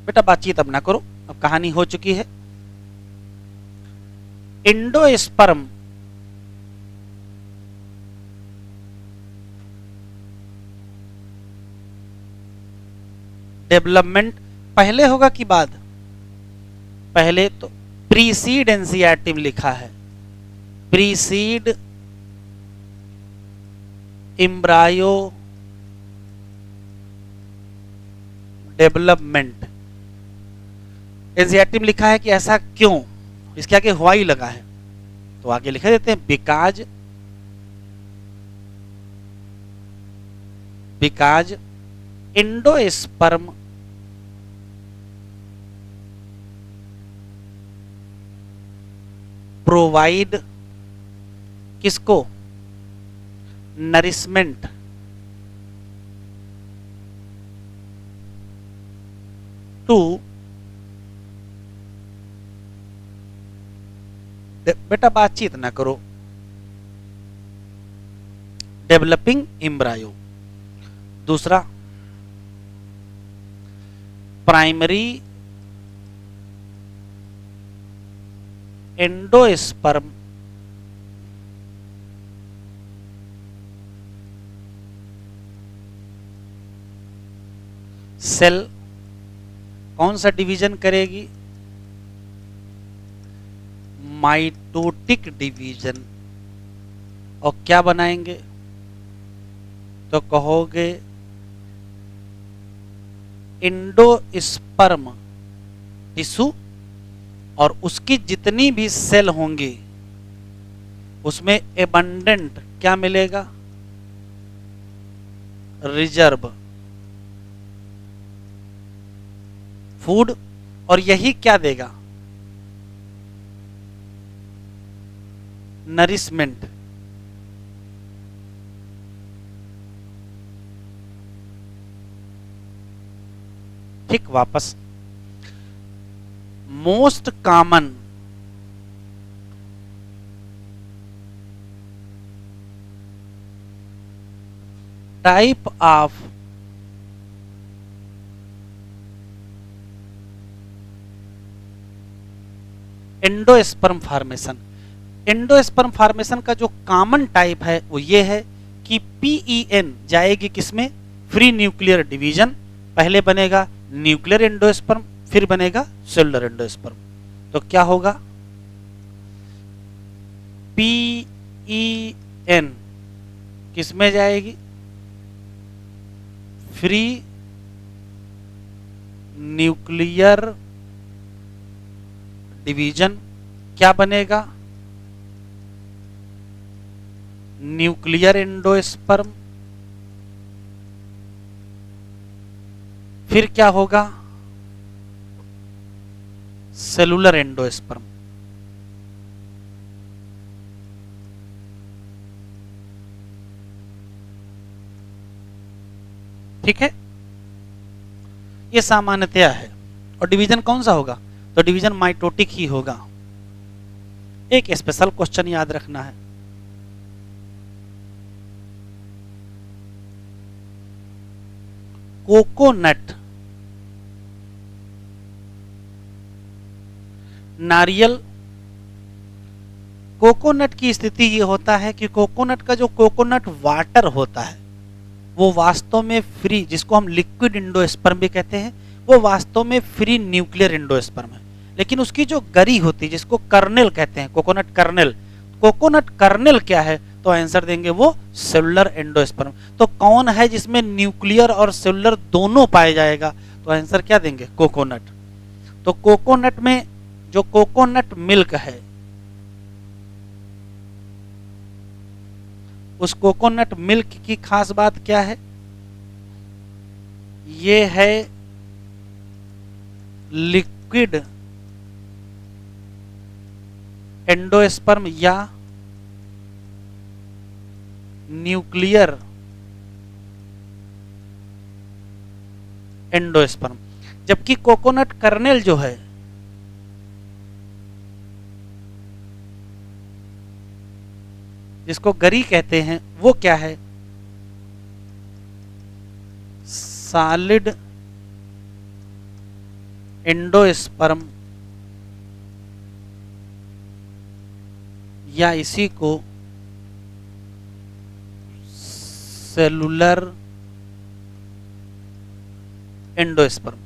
बेटा बातचीत अब ना करो, अब कहानी हो चुकी है। एंडोस्पर्म डेवलपमेंट पहले होगा कि बाद, पहले। तो प्रीसीड एनसीईआरटी में लिखा है, प्रीसीड एम्ब्रायो डेवलपमेंट। एनसीईआरटी में लिखा है कि ऐसा क्यों, इसके आगे हवाई लगा है, तो आगे लिख देते हैं बिकाज एंडोस्पर्म प्रोवाइड किसको, नरिशमेंट टू, बेटा बातचीत ना करो, डेवलपिंग एम्ब्रायो। दूसरा, प्राइमरी एंडोस्पर्म सेल कौन सा डिवीजन करेगी, माइटोटिक डिवीजन। और क्या बनाएंगे, तो कहोगे एंडोस्पर्म टिश्यू, और उसकी जितनी भी सेल होंगी उसमें एबंडेंट क्या मिलेगा, रिजर्व फूड। और यही क्या देगा, नरिशमेंट। ठीक, वापस most common type of endosperm formation. Endosperm formation का जो कॉमन टाइप है वो ये है कि PEN जाएगी किसमें, फ्री न्यूक्लियर डिवीजन। पहले बनेगा न्यूक्लियर एंडोस्पर्म, फिर बनेगा सेलुलर एंडोस्पर्म। तो क्या होगा, PEN किसमें जाएगी, फ्री न्यूक्लियर डिवीजन। क्या बनेगा, न्यूक्लियर एंडोस्पर्म। फिर क्या होगा, सेलुलर एंडोस्पर्म। ठीक है, ये सामान्यतया है। और डिवीजन कौन सा होगा, तो डिवीजन माइटोटिक ही होगा। एक स्पेशल क्वेश्चन याद रखना है, कोकोनट, नारियल, कोकोनट की स्थिति ये होता है कि कोकोनट का जो कोकोनट वाटर होता है वो वास्तव में फ्री, जिसको हम लिक्विड एंडोस्पर्म भी कहते हैं, वो वास्तव में फ्री न्यूक्लियर एंडोस्पर्म है। लेकिन उसकी जो गरी होती है, जिसको कर्नेल कहते हैं, कोकोनट कर्नेल, कोकोनट कर्नेल क्या है? तो आंसर देंगे वो सेलुलर एंडोस्पर्म। तो कौन है जिसमें न्यूक्लियर और सेलुलर दोनों पाए जाएगा? तो आंसर क्या देंगे? कोकोनट। तो कोकोनट में जो कोकोनट मिल्क है, उस कोकोनट मिल्क की खास बात क्या है? ये है लिक्विड एंडोस्पर्म या न्यूक्लियर एंडोस्पर्म। जबकि कोकोनट कर्नेल जो है, जिसको गरी कहते हैं, वो क्या है? सॉलिड एंडोस्पर्म या इसी को सेलुलर एंडोस्पर्म।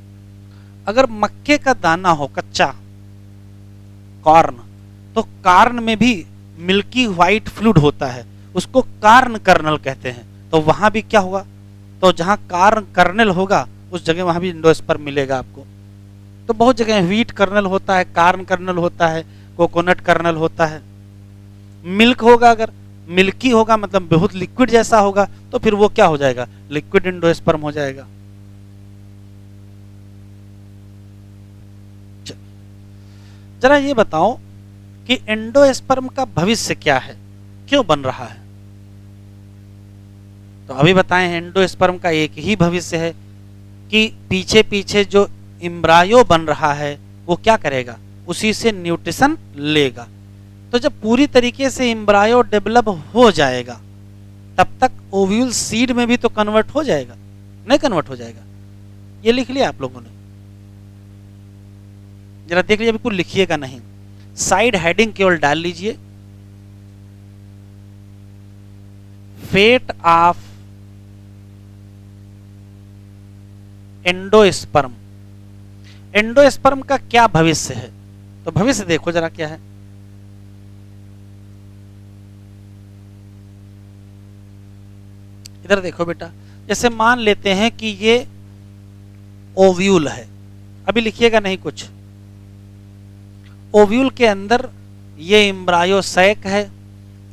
अगर मक्के का दाना हो, कच्चा कॉर्न, तो कॉर्न में भी मिल्की व्हाइट फ्लूइड होता है, उसको कॉर्न कर्नल कहते हैं। तो वहां भी क्या होगा? तो जहां कॉर्न कर्नल होगा उस जगह वहां भी एंडोस्पर्म मिलेगा आपको। तो बहुत जगह व्हीट कर्नल होता है, कॉर्न कर्नल होता है, कोकोनट कर्नल होता है। मिल्क होगा, अगर मिल्की होगा मतलब बहुत लिक्विड जैसा होगा, तो फिर वो क्या हो जाएगा? लिक्विड एंडोस्पर्म हो जाएगा। जरा ये बताओ कि एंडोस्पर्म का भविष्य क्या है, क्यों बन रहा है? तो अभी बताएं, एंडोस्पर्म का एक ही भविष्य है कि पीछे पीछे जो एम्ब्रायो बन रहा है वो क्या करेगा? उसी से न्यूट्रिशन लेगा। तो जब पूरी तरीके से एम्ब्रायो डेवलप हो जाएगा, तब तक ओव्यूल सीड में भी तो कन्वर्ट हो जाएगा, नहीं कन्वर्ट हो जाएगा? ये लिख लिया आप लोगों ने? जरा देख लीजिए, बिल्कुल लिखिएगा नहीं, साइड हेडिंग केवल डाल लीजिए। Fate of endosperm. एंडोस्पर्म का क्या भविष्य है? तो भविष्य देखो जरा क्या है। इधर देखो बेटा, जैसे मान लेते हैं कि ये ओव्यूल है, अभी लिखिएगा नहीं कुछ। ओव्यूल के अंदर ये एम्ब्रायो सैक है,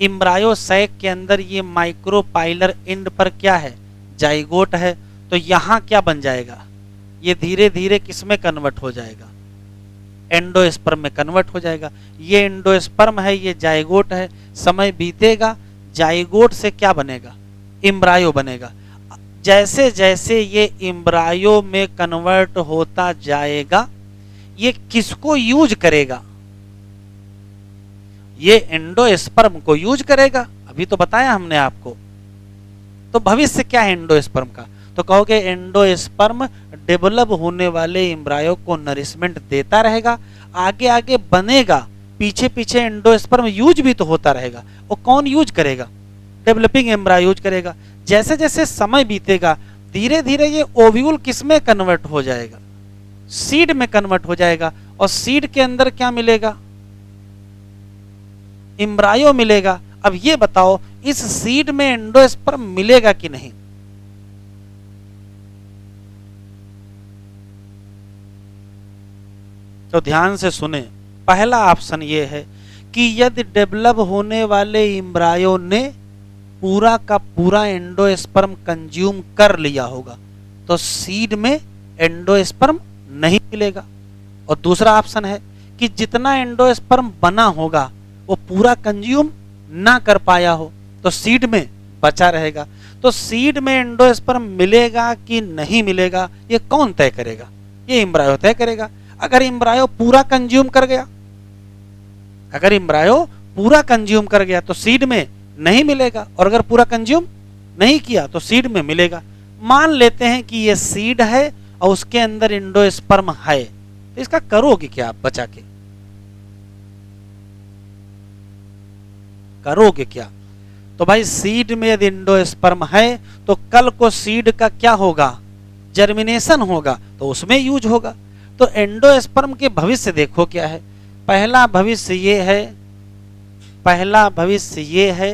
एम्ब्रायो सैक के अंदर ये माइक्रोपाइलर एंड पर क्या है? जाइगोट है। तो यहां क्या बन जाएगा? ये धीरे धीरे किस में कन्वर्ट हो जाएगा? एंडोस्पर्म में कन्वर्ट हो जाएगा। ये एंडोस्पर्म है, ये जाइगोट है, समय बीतेगा, जाइगोट से क्या बनेगा? एम्ब्रायो बनेगा। जैसे जैसे ये एम्ब्रायो में कन्वर्ट होता जाएगा, ये किसको यूज करेगा? ये एंडोस्पर्म को यूज करेगा, अभी तो बताया हमने आपको। तो भविष्य क्या है एंडोस्पर्म का? तो कहोगे एंडोस्पर्म डेवलप होने वाले एम्ब्रायो को नरिशमेंट देता रहेगा, आगे आगे बनेगा, पीछे पीछे एंडोस्पर्म यूज भी तो होता रहेगा। और कौन यूज करेगा? डेवलपिंग एम्ब्रायो यूज करेगा। जैसे जैसे समय बीतेगा, धीरे धीरे ये ओव्यूल किस में कन्वर्ट हो जाएगा? सीड में कन्वर्ट हो जाएगा। और सीड के अंदर क्या मिलेगा? एम्ब्रायो मिलेगा। अब ये बताओ, इस सीड में एंडोस्पर्म मिलेगा कि नहीं? तो ध्यान से सुने, पहला ऑप्शन ये है कि यदि डेवलप होने वाले एम्ब्रायो ने पूरा का पूरा एंडोस्पर्म कंज्यूम कर लिया होगा, तो सीड में एंडोस्पर्म नहीं मिलेगा। और दूसरा ऑप्शन है कि जितना एंडोस्पर्म बना होगा वो पूरा कंज्यूम ना कर पाया हो, तो सीड में बचा रहेगा। तो सीड में एंडोस्पर्म मिलेगा कि नहीं मिलेगा, ये कौन तय करेगा? ये एम्ब्रायो तय करेगा। अगर एम्ब्रायो पूरा कंज्यूम कर गया, अगर एम्ब्रायो पूरा कंज्यूम कर गया तो सीड में नहीं मिलेगा, और अगर पूरा कंज्यूम नहीं किया तो सीड में मिलेगा। मान लेते हैं कि ये सीड है और उसके अंदर एंडोस्पर्म है, तो इसका करोगे क्या आप बचा के? करोगे क्या? तो भाई सीड में यदि एंडोस्पर्म है तो कल को सीड का क्या होगा, जर्मिनेशन होगा, तो उसमें यूज होगा। तो एंडोस्पर्म के भविष्य देखो क्या है। पहला भविष्य ये है, पहला भविष्य ये है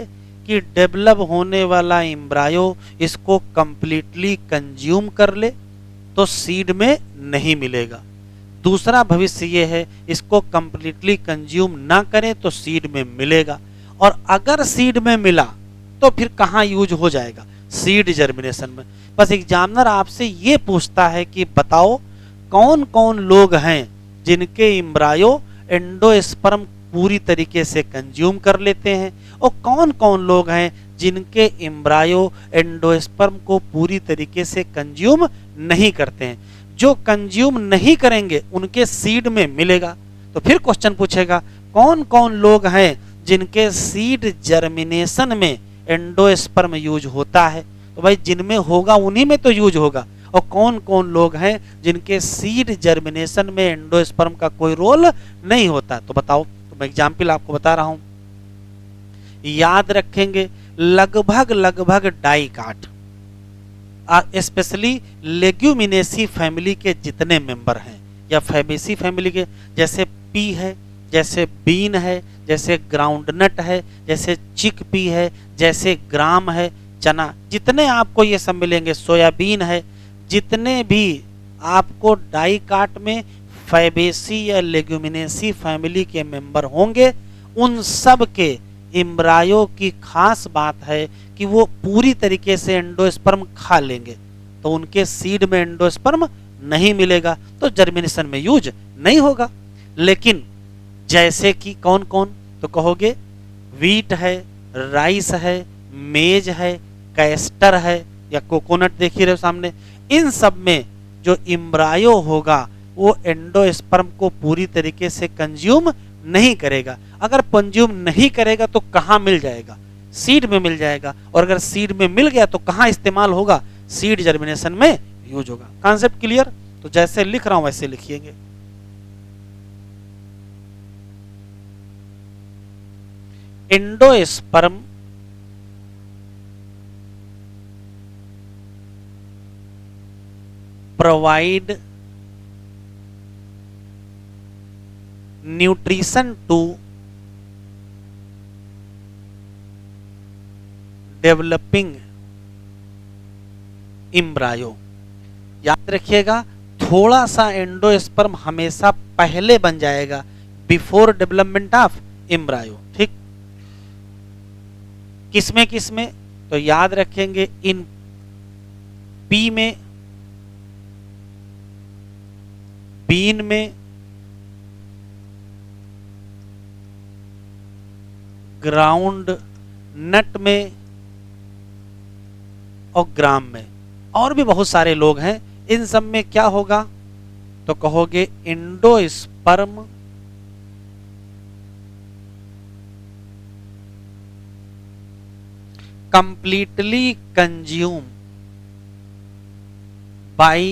कि डेवलप होने वाला एम्ब्रायो इसको कंप्लीटली कंज्यूम कर ले तो सीड में नहीं मिलेगा। दूसरा भविष्य ये है इसको कंप्लीटली कंज्यूम ना करें तो सीड में मिलेगा। और अगर सीड में मिला तो फिर कहाँ यूज हो जाएगा, सीड जर्मिनेशन में। बस एग्जामिनर आपसे ये पूछता है कि बताओ कौन कौन लोग हैं जिनके एम्ब्रायो एंडोस्पर्म पूरी तरीके से कंज्यूम कर लेते हैं, और कौन कौन लोग हैं जिनके एम्ब्रायो एंडोस्पर्म को पूरी तरीके से कंज्यूम नहीं करते हैं। जो कंज्यूम नहीं करेंगे उनके सीड में मिलेगा। तो फिर क्वेश्चन पूछेगा कौन कौन लोग हैं जिनके सीड जर्मिनेशन में एंडोस्पर्म यूज होता है। तो भाई जिनमें होगा उन्हीं में तो यूज होगा। और कौन कौन लोग हैं जिनके सीड जर्मिनेशन में एंडोस्पर्म का कोई रोल नहीं होता, तो बताओ। तो मैं एग्जाम्पल आपको बता रहा हूं, याद रखेंगे लगभग लगभग डाइकाट, स्पेशली लेग्यूमिनेसी फैमिली के जितने मेंबर हैं या फैबेसी फैमिली के, जैसे पी है, जैसे बीन है, जैसे ग्राउंडनट है, जैसे चिक पी है, जैसे ग्राम है, चना, जितने आपको ये सब मिलेंगे, सोयाबीन है, जितने भी आपको डाइकाट में फैबेसी या लेग्यूमिनेसी फैमिली के मेंबर होंगे, उन सब के एम्ब्रायो की खास बात है कि वो पूरी तरीके से एंडोस्पर्म खा लेंगे, तो उनके सीड में एंडोस्पर्म नहीं मिलेगा, तो जर्मिनेशन में यूज नहीं होगा। लेकिन जैसे कि कौन कौन, तो कहोगे वीट है, राइस है, मेज है, कैस्टर है, या कोकोनट देख ही रहे हो सामने, इन सब में जो एम्ब्रायो होगा वो एंडोस्पर्म को पूरी तरीके से कंज्यूम नहीं करेगा। अगर कंज्यूम नहीं करेगा तो कहाँ मिल जाएगा, सीड में मिल जाएगा। और अगर सीड में मिल गया तो कहाँ इस्तेमाल होगा, सीड जर्मिनेशन में यूज होगा। Concept clear? तो जैसे लिख रहा हूं वैसे लिखिएगा। Endosperm provide nutrition to developing embryo। याद रखिएगा थोड़ा सा एंडोस्पर्म हमेशा पहले बन जाएगा, बिफोर डेवलपमेंट ऑफ एम्ब्रायो। ठीक, किसमें किसमें, तो याद रखेंगे इन पी में, बीन में, ग्राउंड नट में और ग्राम में। और भी बहुत सारे लोग हैं, इन सब में क्या होगा, तो कहोगे endosperm completely consume by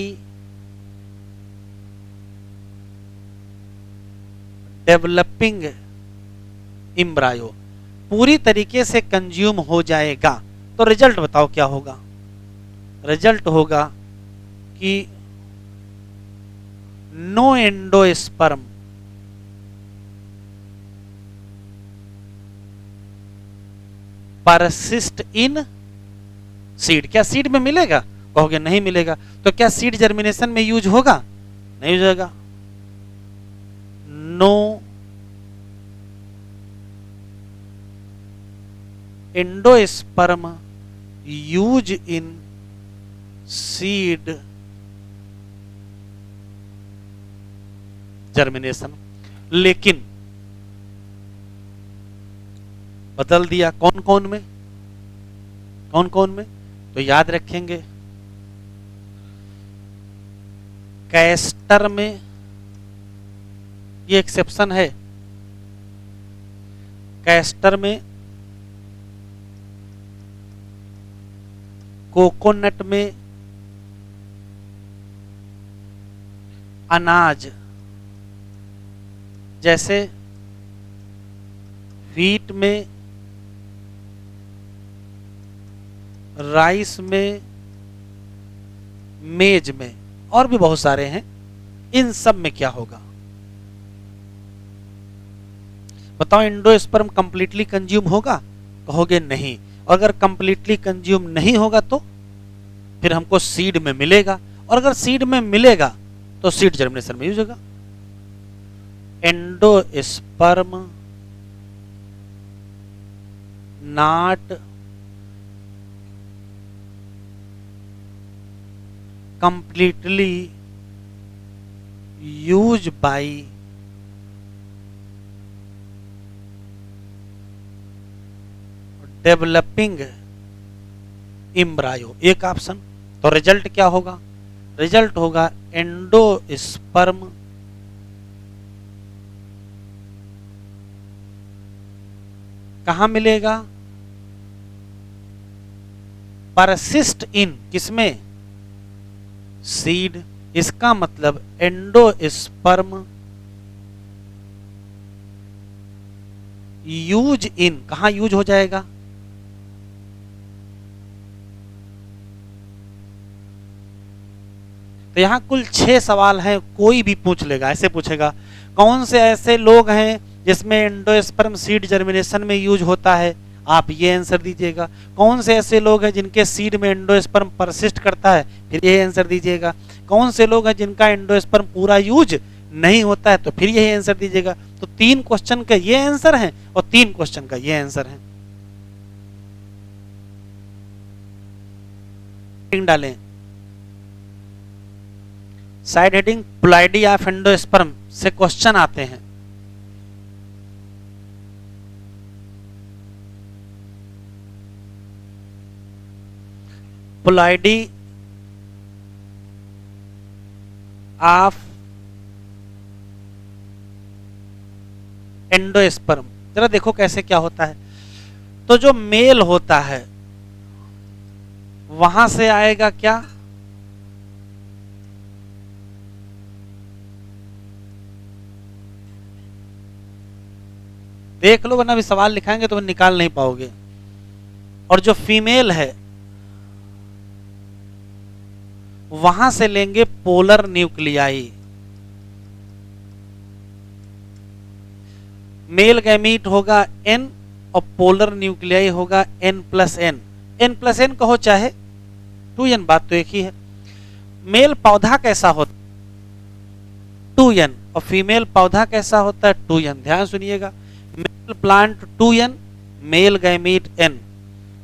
developing embryo, पूरी तरीके से कंज्यूम हो जाएगा। तो रिजल्ट बताओ क्या होगा, रिजल्ट होगा कि no endosperm persist in seed. क्या सीड में मिलेगा, कहोगे नहीं मिलेगा। तो क्या सीड जर्मिनेशन में यूज होगा, नहीं यूज होगा। No endosperm use in seed germination. लेकिन बदल दिया कौन कौन में, कौन कौन में, तो याद रखेंगे कैस्टर में, ये एक्सेप्शन है, कैस्टर में, कोकोनट में, अनाज जैसे व्हीट में, राइस में, मेज में, और भी बहुत सारे हैं, इन सब में क्या होगा? बताओ, एंडोस्पर्म कंप्लीटली कंज्यूम होगा? कहोगे नहीं। और अगर कंप्लीटली कंज्यूम नहीं होगा तो फिर हमको सीड में मिलेगा, और अगर सीड में मिलेगा तो सीड जर्मिनेशन में यूज होगा। Endosperm not completely used by developing embryo, एक ऑप्शन। तो रिजल्ट क्या होगा? रिजल्ट होगा एंडोस्पर्म कहां मिलेगा? परसिस्ट इन, किसमें? सीड। इसका मतलब एंडोस्पर्म यूज इन, कहां यूज हो जाएगा? तो यहां कुल 6 सवाल हैं, कोई भी पूछ लेगा, ऐसे पूछेगा कौन से ऐसे लोग हैं जिसमें एंडोस्पर्म सीड जर्मिनेशन में यूज होता है, आप ये आंसर दीजिएगा। कौन से ऐसे लोग हैं जिनके सीड में एंडोस्पर्म परसिस्ट करता है, फिर ये आंसर दीजिएगा। कौन से लोग हैं जिनका एंडोस्पर्म पूरा यूज नहीं होता है, तो फिर यही आंसर दीजिएगा। तो 3 क्वेश्चन का ये आंसर है और 3 क्वेश्चन का ये आंसर है। डालें side heading ploidy of endosperm से क्वेश्चन आते हैं। प्लॉइडी ऑफ एंडोस्पर्म, जरा देखो कैसे क्या होता है। तो जो मेल होता है वहां से आएगा क्या? देख लो, वरना भी सवाल लिखाएंगे तो निकाल नहीं पाओगे। और जो फीमेल है वहां से लेंगे पोलर न्यूक्लियाई। मेल गैमीट होगा N और पोलर न्यूक्लियाई होगा N+N। N+N कहो चाहे 2N, बात तो एक ही है। मेल पौधा कैसा होता? 2N। और फीमेल पौधा कैसा होता है? 2N। ध्यान सुनिएगा, male plant 2N, male gamete N,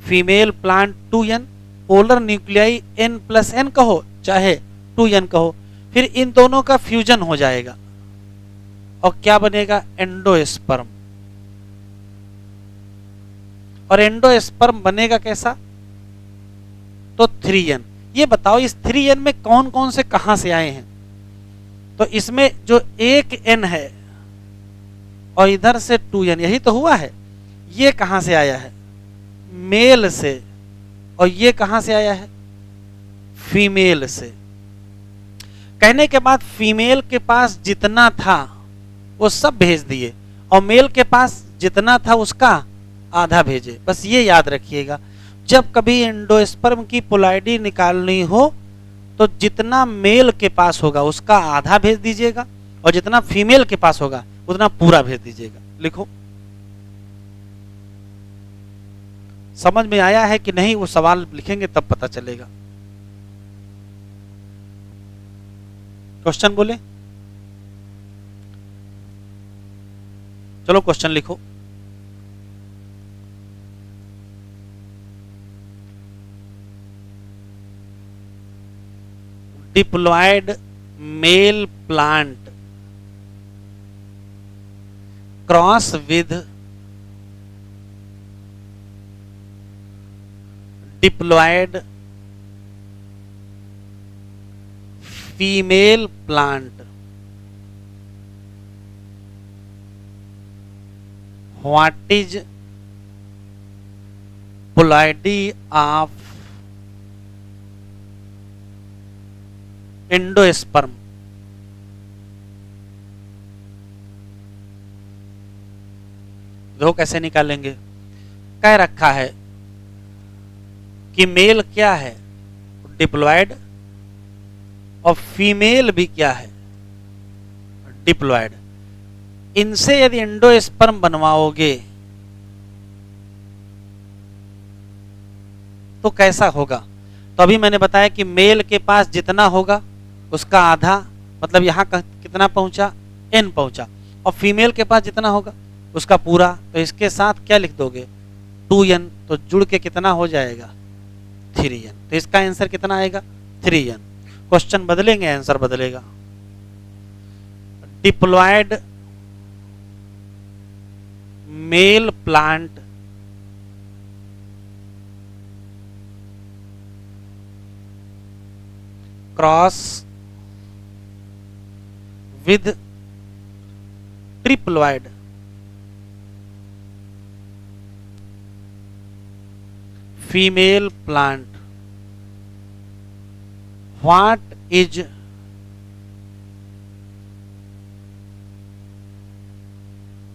female plant 2N, polar nuclei N+N कहो चाहे 2N कहो, फिर इन दोनों का फ्यूजन हो जाएगा और क्या बनेगा? एंडोस्पर्म। और एंडोस्पर्म बनेगा कैसा? तो 3N। ये बताओ इस 3N में कौन कौन से कहां से आए हैं? तो इसमें जो एक N है और इधर से 2N, यही तो हुआ है। ये कहां से आया है? मेल से। और ये कहां से आया है? फीमेल से। कहने के बाद फीमेल के पास जितना था वो सब भेज दिए और मेल के पास जितना था उसका आधा भेजे। बस ये याद रखिएगा, जब कभी एंडोस्पर्म की पोलॉइडी निकालनी हो तो जितना मेल के पास होगा उसका आधा भेज दीजिएगा और जितना फीमेल के पास होगा उतना पूरा भेज दीजिएगा। लिखो, समझ में आया है कि नहीं? वो सवाल लिखेंगे तब पता चलेगा। क्वेश्चन बोले? चलो क्वेश्चन लिखो। Diploid male plant cross with diploid female plant, what is ploidy of endosperm? देखो कैसे निकालेंगे। कह रखा है कि मेल क्या है, डिप्लॉयड, और फीमेल भी क्या है, डिप्लॉयड। इनसे यदि एंडोस्पर्म बनवाओगे तो कैसा होगा? तो अभी मैंने बताया कि मेल के पास जितना होगा उसका आधा, मतलब यहां कितना पहुंचा, n पहुंचा, और फीमेल के पास जितना होगा उसका पूरा। तो इसके साथ क्या लिख दोगे, 2n, तो जुड़ के कितना हो जाएगा, 3n। तो इसका आंसर कितना आएगा, 3n। क्वेश्चन बदलेंगे, आंसर बदलेगा। Diploid male plant cross with triploid female plant, what is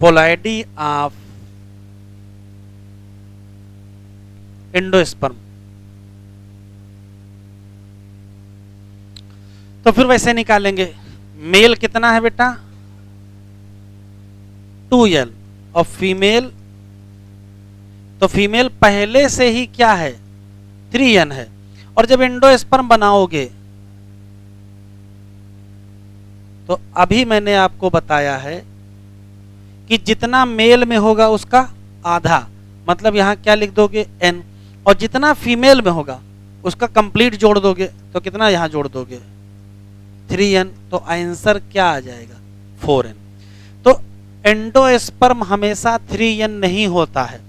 polarity of endosperm. तो फिर वैसे निकालेंगे, मेल कितना है बेटा, 2n, और फीमेल, तो फीमेल पहले से ही क्या है, 3n है। और जब एंडोस्पर्म बनाओगे तो अभी मैंने आपको बताया है कि जितना मेल में होगा उसका आधा, मतलब यहां क्या लिख दोगे, n, और जितना फीमेल में होगा उसका कंप्लीट जोड़ दोगे, तो कितना यहां जोड़ दोगे, 3n। तो आंसर क्या आ जाएगा, 4n। तो एंडोस्पर्म हमेशा 3n नहीं होता है,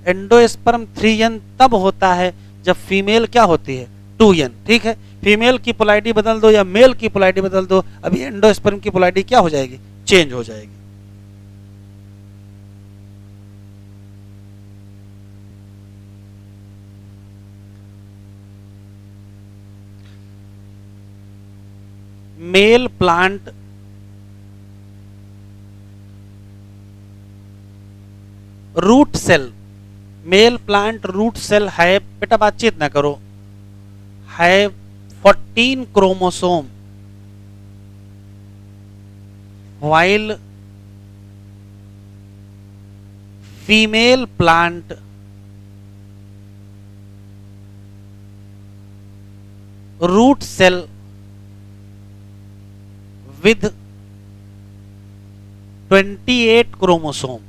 एंडोस्पर्म 3n तब होता है जब फीमेल क्या होती है, 2n। ठीक है, फीमेल की पोलैरिटी बदल दो या मेल की पोलैरिटी बदल दो, अभी एंडोस्पर्म की पोलैरिटी क्या हो जाएगी, चेंज हो जाएगी। Male plant root cell, male plant root cell है, बेटा बातचीत ना करो, है 14 chromosome, while female plant root cell with 28 chromosome.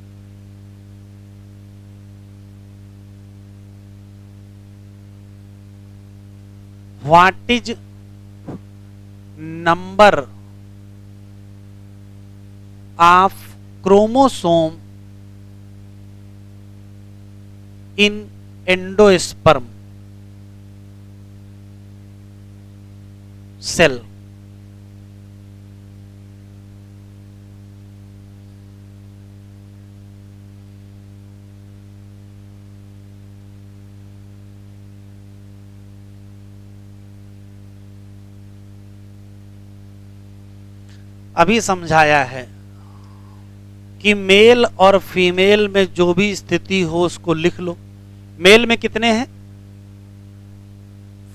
What is number of chromosome in endosperm cell? अभी समझाया है कि मेल और फीमेल में जो भी स्थिति हो उसको लिख लो। मेल में कितने हैं,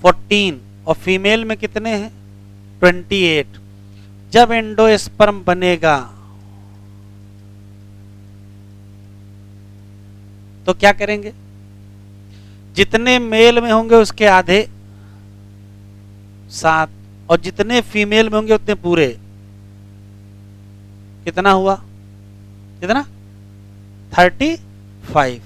14, और फीमेल में कितने हैं, 28। जब एंडोस्पर्म बनेगा तो क्या करेंगे, जितने मेल में होंगे उसके आधे 7, और जितने फीमेल में होंगे उतने पूरे, कितना हुआ, कितना, 35।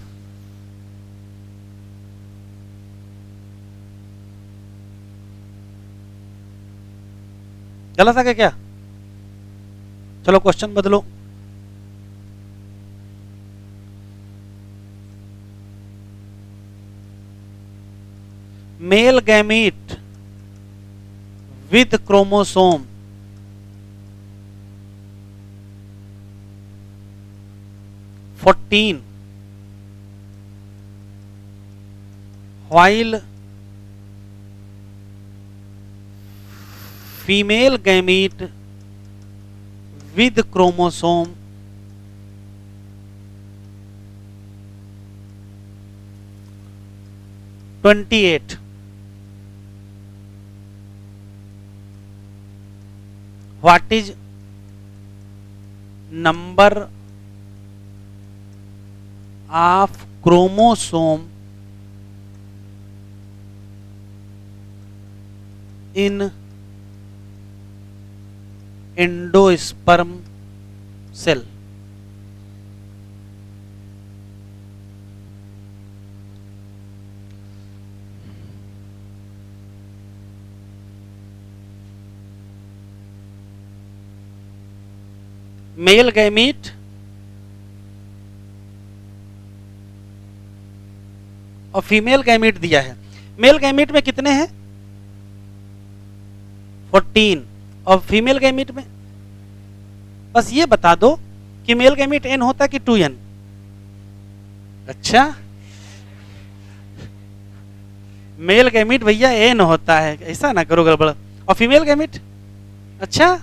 गलत है क्या? चलो क्वेश्चन बदलो। Male gamete with chromosome (14) while female gamete with chromosome 28। 28. What is number of chromosome in endosperm cell? Male gamete और फीमेल गैमीट दिया है। मेल गैमीट में कितने हैं? 14। और फीमेल गैमीट में बस ये बता दो कि मेल गैमीट n होता है कि 2n? अच्छा, मेल गैमीट भैया n होता है, ऐसा ना करो गड़बड़। और फीमेल गैमीट, अच्छा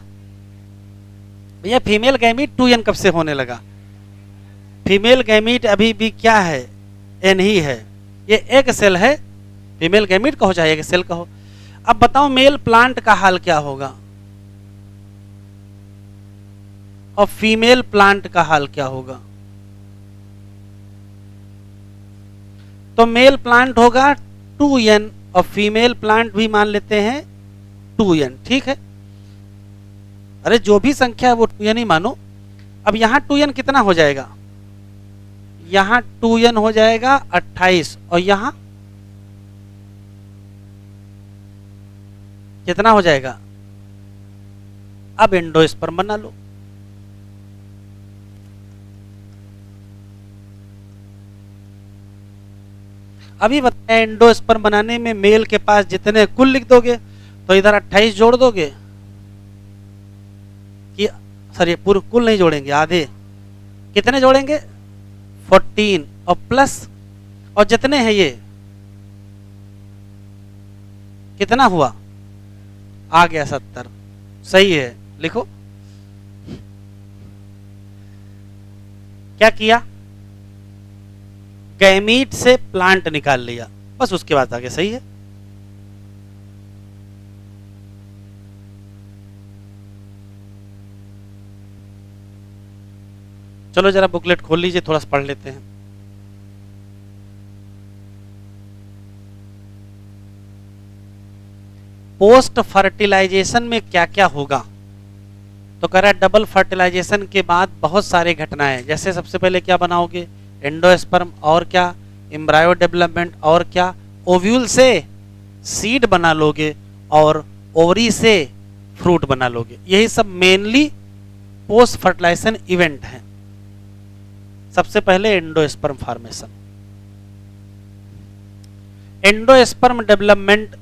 भैया फीमेल गैमीट 2n कब से होने लगा? फीमेल गैमीट अभी भी क्या है? n ही है। ये एक सेल है, फीमेल गैमीट कहो चाहे एक सेल कहो। अब बताओ मेल प्लांट का हाल क्या होगा और फीमेल प्लांट का हाल क्या होगा? तो मेल प्लांट होगा 2n और फीमेल प्लांट भी मान लेते हैं 2n, ठीक है। अरे जो भी संख्या है वो 2n ही मानो। अब यहां 2n कितना हो जाएगा? यहां 2n हो जाएगा 28 और यहां कितना हो जाएगा? अब एंडोस्पर्म बना लो। अभी बताया एंडोस्पर्म बनाने में मेल के पास जितने कुल लिख दोगे तो इधर 28 जोड़ दोगे कि सॉरी पूरे कुल नहीं जोड़ेंगे, आधे कितने जोड़ेंगे? 14 और प्लस और जितने हैं ये कितना हुआ? आ गया 70। सही है, लिखो। क्या किया? गैमीट से प्लांट निकाल लिया, बस उसके बाद आगे सही है। चलो जरा बुकलेट खोल लीजिए, थोड़ा सा पढ़ लेते हैं। पोस्ट फर्टिलाइजेशन में क्या क्या होगा? तो कह रहा है डबल फर्टिलाइजेशन के बाद बहुत सारे घटनाएं, जैसे सबसे पहले क्या बनाओगे? एंडोस्पर्म, और क्या? एम्ब्रायो डेवलपमेंट, और क्या? ओव्यूल से सीड बना लोगे और ओवरी से फ्रूट बना लोगे। यही सब मेनली पोस्ट फर्टिलाइजेशन इवेंट है। सबसे पहले endosperm formation. Endosperm development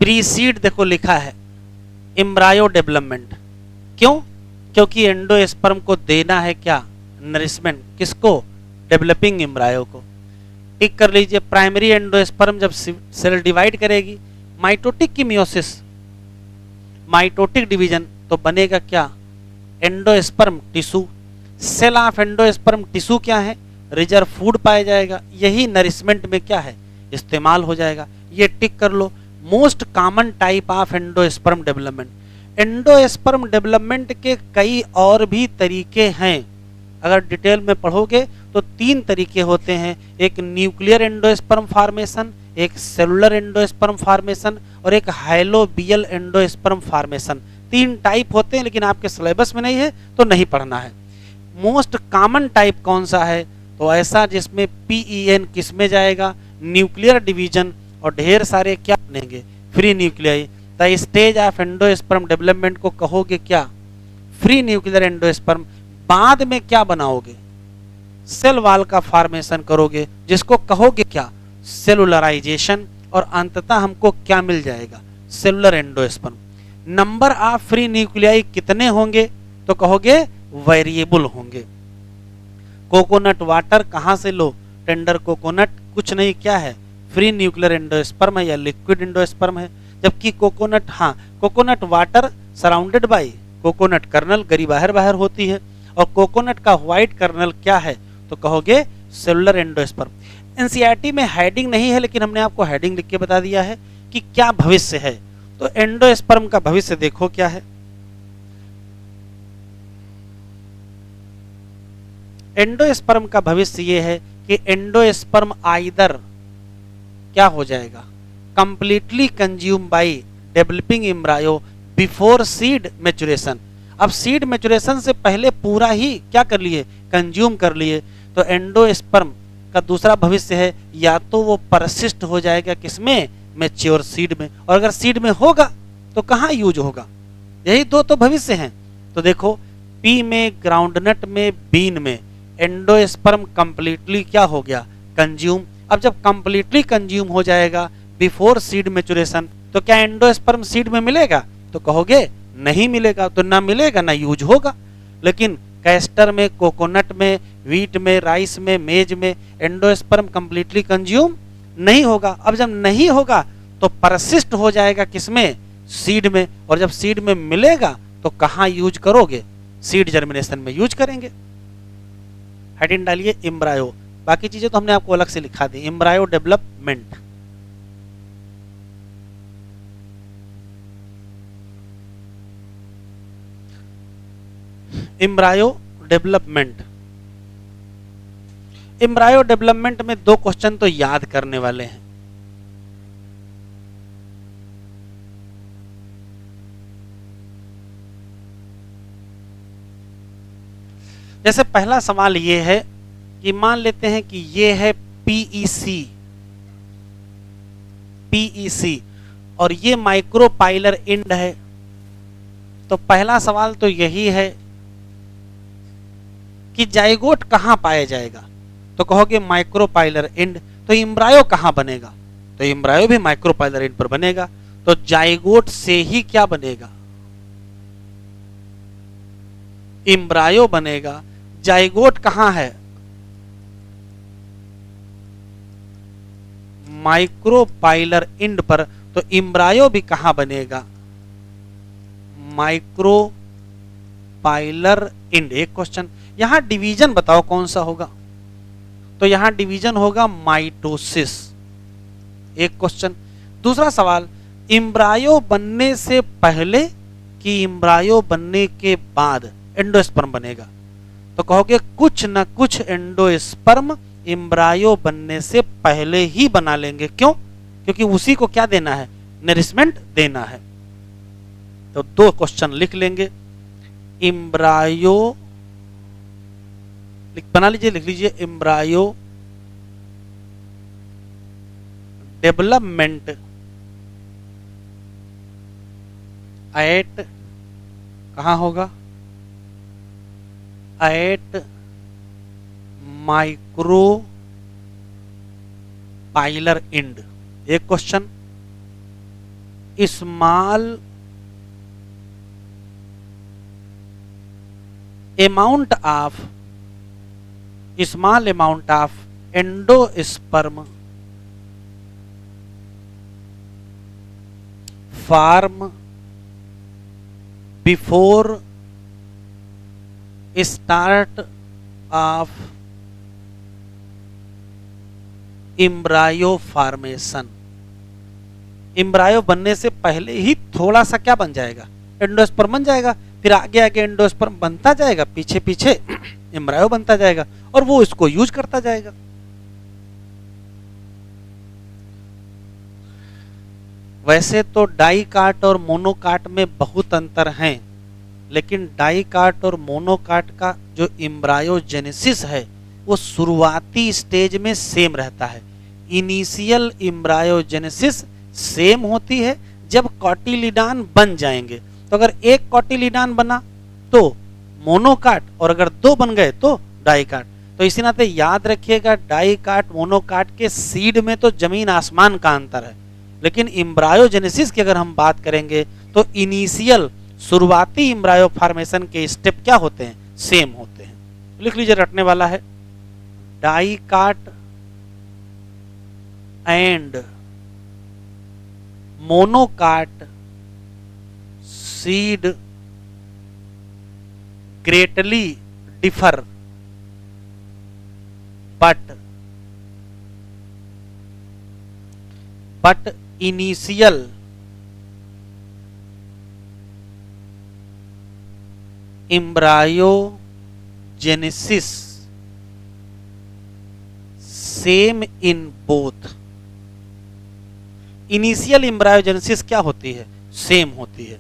preceded, देखो लिखा है एम्ब्रायो डेवलपमेंट। क्यों? क्योंकि एंडोस्पर्म को देना है क्या? नरिशमेंट। किसको? डेवलपिंग एम्ब्रायो को। टिक कर लीजिए। प्राइमरी एंडोस्पर्म जब सेल डिवाइड करेगी, माइटोटिक की मियोसिस, माइटोटिक डिवीजन, तो बनेगा क्या? Endosperm tissue. Cell of endosperm tissue क्या है? रिजर्व फूड पाया जाएगा, यही नरिशमेंट में क्या है? इस्तेमाल हो जाएगा। ये टिक कर लो। Most common type of endosperm development. Endosperm development के कई और भी तरीके हैं, अगर डिटेल में पढ़ोगे तो 3 तरीके होते हैं। एक न्यूक्लियर एंडोस्पर्म फॉर्मेशन, एक सेलुलर एंडोस्पर्म फॉर्मेशन और एक हाइलोबियल एंडोस्पर्म फॉर्मेशन। 3 टाइप होते हैं, लेकिन आपके सिलेबस में नहीं है तो नहीं पढ़ना है। मोस्ट कॉमन टाइप कौन सा है? तो ऐसा जिसमें PEN किस में जाएगा? न्यूक्लियर डिवीजन, और ढेर सारे क्या बनेंगे? Free nuclei. The stage of endosperm development को कहोगे क्या? Free nuclear endosperm. बाद में क्या बनाओगे? सेल वॉल का फॉर्मेशन करोगे, जिसको कहोगे क्या? सेलुलराइजेशन। और अंततः हमको क्या मिल जाएगा? Cellular endosperm. Number of free nuclei कितने होंगे? तो कहोगे वेरिएबल होंगे। कोकोनट वाटर कहां से लो? टेंडर कोकोनट कुछ नहीं, क्या है? फ्री न्यूक्लियर एंडोस्पर्म है या लिक्विड एंडोस्पर्म है। जबकि कोकोनट, हाँ coconut water surrounded by coconut kernel, गरी बाहर बाहर होती है। और कोकोनट का व्हाइट कर्नल क्या है? तो कहोगे सेलुलर एंडोस्पर्म। एनसीईआरटी में हेडिंग नहीं है, लेकिन हमने आपको हेडिंग लिख के बता दिया है कि क्या भविष्य है। तो एंडोस्पर्म का भविष्य देखो क्या है। एंडोस्पर्म का भविष्य ये है कि एंडोस्पर्म आइदर क्या हो जाएगा, completely consume by developing embryo before seed maturation. अब सीड मैच्योरेशन से पहले पूरा ही क्या कर लिए, कंज्यूम कर लिए। तो एंडोस्पर्म का दूसरा भविष्य है या तो वो परसिस्ट हो जाएगा किसमें, मैच्योर सीड में, और अगर सीड में होगा तो कहाँ यूज होगा। यही दो तो भविष्य हैं। तो देखो पी में, ग्राउंडनट में, बीन में एंडोस्पर्म कंप्लीटली क्या हो गया, कंज्यूम। अब जब कंप्लीटली कंज्यूम हो जाएगा बिफोर सीड मैच्योरेशन, तो क्या एंडोस्पर्म सीड में मिलेगा, तो कहोगे नहीं मिलेगा, तो ना मिलेगा ना यूज होगा। लेकिन कैस्टर में, कोकोनट में, व्हीट में, राइस में, मेज में एंडोस्पर्म कंप्लीटली कंज्यूम नहीं होगा। अब जब नहीं होगा तो परसिस्ट हो जाएगा किसमें, सीड में, और जब सीड में मिलेगा तो कहाँ यूज करोगे, सीड जर्मिनेशन में यूज करेंगे। हेडिंग डालिए एम्ब्रायो, बाकी चीजें तो हमने आपको अलग से लिखा दी। Embryo development, embryo development. Embryo development में दो क्वेश्चन तो याद करने वाले हैं। जैसे पहला सवाल ये है कि मान लेते हैं कि ये है पीईसी, पीईसी और ये माइक्रोपाइलर इंड है। तो पहला सवाल तो यही है कि जाइगोट कहां पाया जाएगा, तो कहोगे माइक्रोपाइलर इंड। तो एम्ब्रायो कहां बनेगा, तो एम्ब्रायो भी माइक्रोपाइलर इंड पर बनेगा। तो जाइगोट से ही क्या बनेगा, एम्ब्रायो बनेगा। जाइगोट कहां है, माइक्रोपाइलर इंड पर, तो एम्ब्रायो भी कहां बनेगा, माइक्रोपाइलर इंड। एक क्वेश्चन, यहां डिवीजन बताओ कौन सा होगा, तो यहां डिवीजन होगा माइटोसिस। एक क्वेश्चन। दूसरा सवाल, एम्ब्रायो बनने से पहले कि एम्ब्रायो बनने के बाद एंडोस्पर्म बनेगा, तो कहोगे कुछ न कुछ एंडोस्पर्म एम्ब्रायो बनने से पहले ही बना लेंगे। क्यों, क्योंकि उसी को क्या देना है, नरिशमेंट देना है। तो दो क्वेश्चन लिख लेंगे, एम्ब्रायो बना लीजिए, लिख लीजिए एम्ब्रायो डेवलपमेंट एट, कहां होगा, एट माइक्रोपाइलर इंड। एक question, small amount of endosperm form before start of embryo formation. Embryo बनने से पहले ही थोड़ा सा क्या बन जाएगा, एंडोस्पर्म बन जाएगा, फिर आगे आगे एंडोस्पर्म बनता जाएगा, पीछे पीछे एम्ब्रायो बनता जाएगा और वो इसको यूज करता जाएगा। वैसे तो डाइकाट और मोनोकाट में बहुत अंतर है, लेकिन डाइकाट और मोनोकाट का जो एम्ब्रायोजेनेसिस है वो शुरुआती स्टेज में सेम रहता है। इनिशियल एम्ब्रायोजेनेसिस सेम होती है जब कॉटिलिडान बन जाएंगे। तो अगर एक कॉटिलिडान बना तो मोनोकाट, और अगर दो बन गए तो डाइकाट। तो इसी नाते याद रखिएगा, डाइकाट मोनोकाट के सीड में तो जमीन आसमान का अंतर है, लेकिन एम्ब्रायोजेनेसिस की अगर हम बात करेंगे तो इनिशियल शुरुआती एम्ब्रायो फॉर्मेशन के स्टेप क्या होते हैं, सेम होते हैं। लिख लीजिए, रटने वाला है, dicot and monocot seed greatly differ but but initial embryogenesis same in both। Initial embryogenesis क्या होती है? सेम होती है।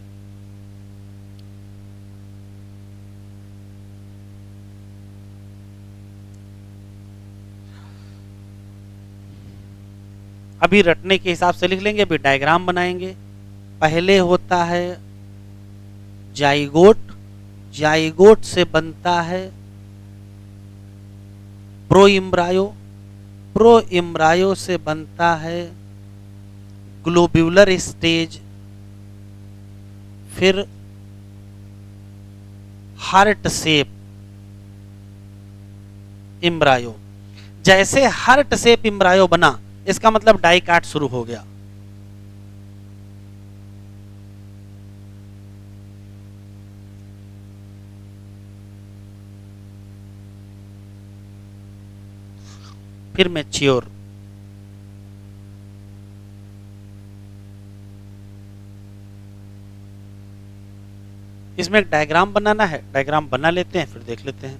अभी रटने के हिसाब से लिख लेंगे, अभी डायग्राम बनाएंगे। पहले होता है जाइगोट, जाइगोट से बनता है प्रो एम्ब्रायो, प्रो एम्ब्रायो से बनता है ग्लोब्यूलर स्टेज, फिर हार्ट शेप एम्ब्रायो। जैसे हार्ट शेप एम्ब्रायो बना, इसका मतलब डाइकाट शुरू हो गया। फिर मैच्योर, इसमें एक डायग्राम बनाना है, डायग्राम बना लेते हैं फिर देख लेते हैं।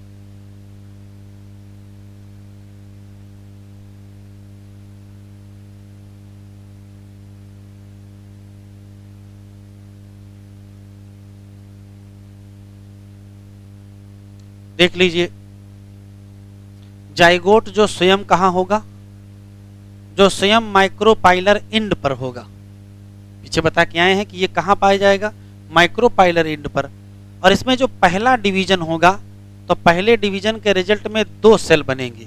देख लीजिए, जाइगोट जो स्वयं कहां होगा? जो स्वयं माइक्रोपाइलर इंड पर होगा। पीछे बता के आए हैं कि ये कहां पाया जाएगा? माइक्रोपाइलर इंड पर। और इसमें जो पहला डिवीजन होगा, तो पहले डिवीजन के रिजल्ट में दो सेल बनेंगे।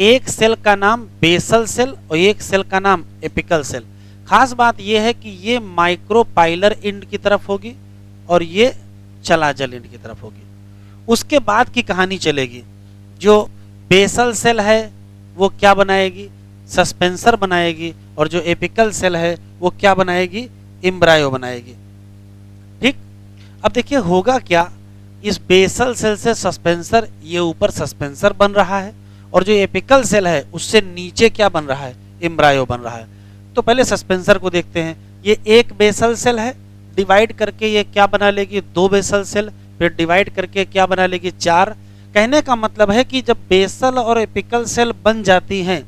एक सेल का नाम बेसल सेल और एक सेल का नाम एपिकल सेल। खास बात यह है कि ये माइक्रोपाइलर इंड की तरफ होगी और ये चलाजल इंड की तरफ होगी। उसके बाद की कहानी चलेगी। जो बेसल सेल है वो क्या बनाएगी? सस्पेंसर बनाएगी, और जो एपिकल सेल है वो क्या बनाएगी? एम्ब्रायो बनाएगी। ठीक। अब देखिए होगा क्या, इस बेसल सेल से सस्पेंसर, ये ऊपर सस्पेंसर बन रहा है, और जो एपिकल सेल है उससे नीचे क्या बन रहा है? एम्ब्रायो बन रहा है। तो पहले सस्पेंसर को देखते हैं। ये एक बेसल सेल है, डिवाइड करके ये क्या बना लेगी? दो बेसल सेल, फिर डिवाइड करके क्या बना लेगी? चार। कहने का मतलब है कि जब बेसल और एपिकल सेल बन जाती हैं,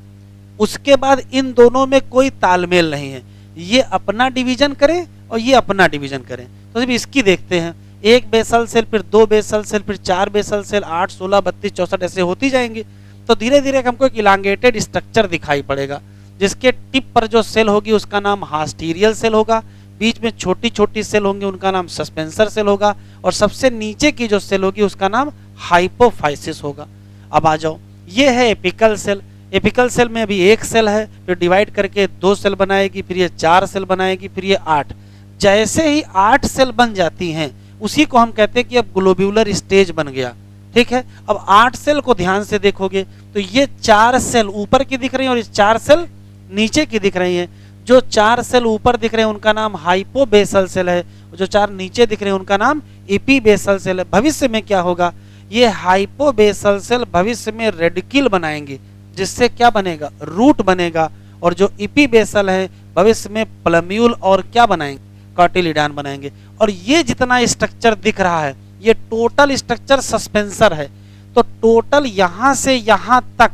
उसके बाद इन दोनों में कोई तालमेल नहीं है। ये अपना डिवीजन करें और ये अपना डिवीजन करें। तो सिर्फ इसकी देखते हैं। एक बेसल सेल, फिर दो बेसल सेल, फिर चार बेसल सेल, 8, 16, 32, 64 ऐसे होती जाएंगी। तो धीरे धीरे हमको एक इलांगेटेड स्ट्रक्चर दिखाई पड़ेगा, जिसके टिप पर जो सेल होगी उसका नाम हास्टीरियल सेल होगा, बीच में छोटी छोटी सेल होंगी उनका नाम सस्पेंसर सेल होगा, और सबसे नीचे की जो सेल होगी उसका नाम हाइपोफाइसिस होगा। अब आ जाओ, ये है एपिकल सेल। एपिकल सेल में अभी एक सेल है, फिर डिवाइड करके दो सेल बनाएगी, फिर ये 4 सेल बनाएगी, फिर ये 8। जैसे ही 8 सेल बन जाती हैं, उसी को हम कहते हैं कि अब ग्लोब्यूलर स्टेज बन गया। ठीक है। अब 8 सेल को ध्यान से देखोगे तो ये 4 सेल ऊपर की दिख रही है और ये 4 सेल नीचे की दिख रही हैं। जो 4 सेल ऊपर दिख रहे हैं उनका नाम हाइपोबेसल सेल है, जो 4 नीचे दिख रहे हैं उनका नाम एपीबेसल सेल है। भविष्य में क्या होगा? ये हाइपोबेसल सेल भविष्य में रेडिकिल बनाएंगे, जिससे क्या बनेगा? रूट बनेगा। और जो एपीबेसल है भविष्य में प्लम्यूल और क्या बनाएंगे? कार्टिलिडान बनाएंगे। और ये जितना स्ट्रक्चर दिख रहा है, ये टोटल स्ट्रक्चर सस्पेंसर है। तो टोटल यहां से यहां तक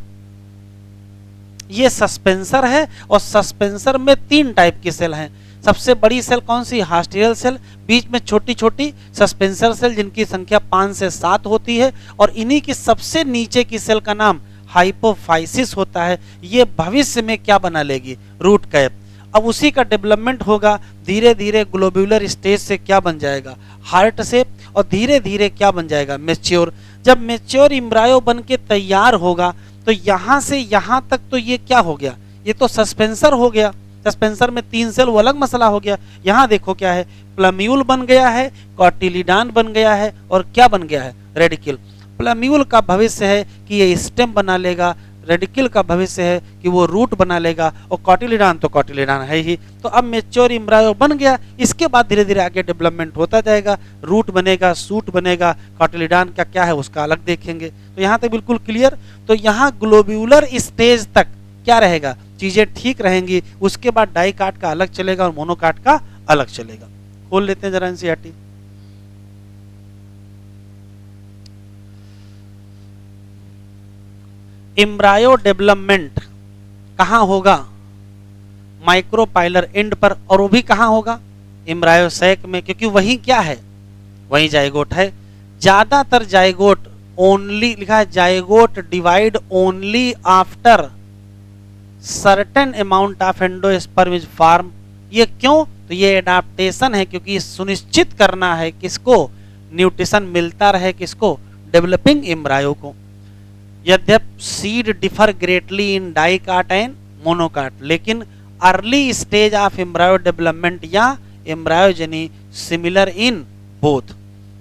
ये सस्पेंसर है, और सस्पेंसर में 3 टाइप की सेल हैं। सबसे बड़ी सेल कौन सी? हास्टियल सेल। बीच में छोटी छोटी सस्पेंसर सेल जिनकी संख्या 5 से 7 होती है, और इन्हीं की सबसे नीचे की सेल का नाम हाइपोफाइसिस होता है। ये भविष्य में क्या बना लेगी? Root cap. अब उसी का डेवलपमेंट होगा। धीरे धीरे ग्लोब्यूलर स्टेज से क्या बन जाएगा? Heart shape. और धीरे धीरे क्या बन जाएगा? मैच्योर। जब मैच्योर एम्ब्रायो बन के तैयार होगा, तो यहां से यहां तक तो ये क्या हो गया? ये तो सस्पेंसर हो गया। सस्पेंसर में 3 सेल, वो अलग मसला हो गया। यहां देखो क्या है? प्लम्यूल बन गया है, कार्टिलिडान बन गया है, और क्या बन गया है? रेडिकिल। प्लम्यूल का भविष्य है कि ये स्टेम बना लेगा, रेडिकिल का भविष्य है कि वो रूट बना लेगा, और कार्टिलिडान तो कार्टिलिडान है ही। तो अब मैच्योर एम्ब्रायो बन गया। इसके बाद धीरे धीरे आगे डेवलपमेंट होता जाएगा। रूट बनेगा, सूट बनेगा, कार्टिलिडान का क्या है उसका अलग देखेंगे। तो यहाँ तक बिल्कुल क्लियर। तो यहाँ ग्लोब्यूलर स्टेज तक क्या रहेगा? चीजें ठीक रहेंगी, उसके बाद डाइकाट का अलग चलेगा और मोनोकाट का अलग चलेगा। खोल लेते हैं जरा एनसीईआरटी। एम्ब्रायो डेवलपमेंट कहां होगा? माइक्रोपाइलर एंड पर, और वो भी कहां होगा? एम्ब्रायो सैक में, क्योंकि वही क्या है, वही जाइगोट है। ज्यादातर जाइगोट ओनली लिखा है, zygote divide only after certain amount of endosperm is form. ये क्यों? तो ये एडाप्टेशन है, क्योंकि ये सुनिश्चित करना है किसको, न्यूट्रिशन मिलता रहे किसको, डेवलपिंग एम्ब्रायो को। यद्यपि seed differ greatly in dicot and monocot, लेकिन early stage of embryo development या एम्ब्रायोजेनी सिमिलर इन बोथ,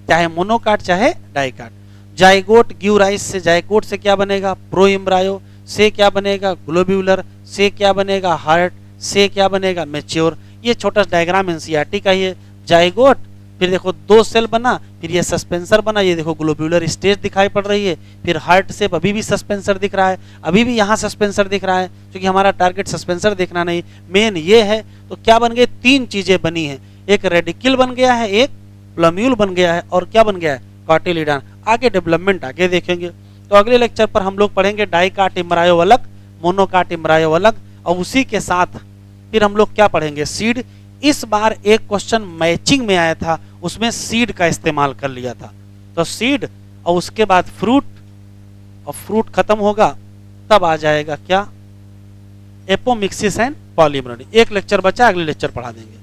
चाहे मोनोकाट चाहे डाइकाट। जाइगोट गिव राइज से, जाइगोट से क्या बनेगा, प्रो एम्ब्रायो, से क्या बनेगा, ग्लोब्यूलर, से क्या बनेगा, हार्ट, से क्या बनेगा, मैच्योर। ये छोटा डायग्राम एनसीईआरटी का ही है। जाइगोट, फिर देखो 2 सेल बना, फिर ये सस्पेंसर बना, ये देखो ग्लोब्यूलर स्टेज दिखाई पड़ रही है, फिर हार्ट शेप, अभी भी सस्पेंसर दिख रहा है, अभी भी यहाँ सस्पेंसर दिख रहा है, क्योंकि हमारा टारगेट सस्पेंसर देखना नहीं, मेन ये है। तो क्या बन गए, 3 चीजें बनी है, एक रेडिकल बन गया है, एक प्लम्यूल बन गया है, और क्या बन गया है, कॉटिलिडॉन। आगे डेवलपमेंट आगे देखेंगे। तो अगले लेक्चर पर हम लोग पढ़ेंगे डाइकाट एम्ब्रायो अलग, मोनोकाट एम्ब्रायो अलग, और उसी के साथ फिर हम लोग क्या पढ़ेंगे, सीड। इस बार एक क्वेश्चन मैचिंग में आया था, उसमें सीड का इस्तेमाल कर लिया था। तो सीड और उसके बाद फ्रूट, और फ्रूट खत्म होगा तब आ जाएगा क्या, एपोमिक्सिस एंड पॉलीमरोनी। एक लेक्चर बचा, अगले लेक्चर पढ़ा देंगे।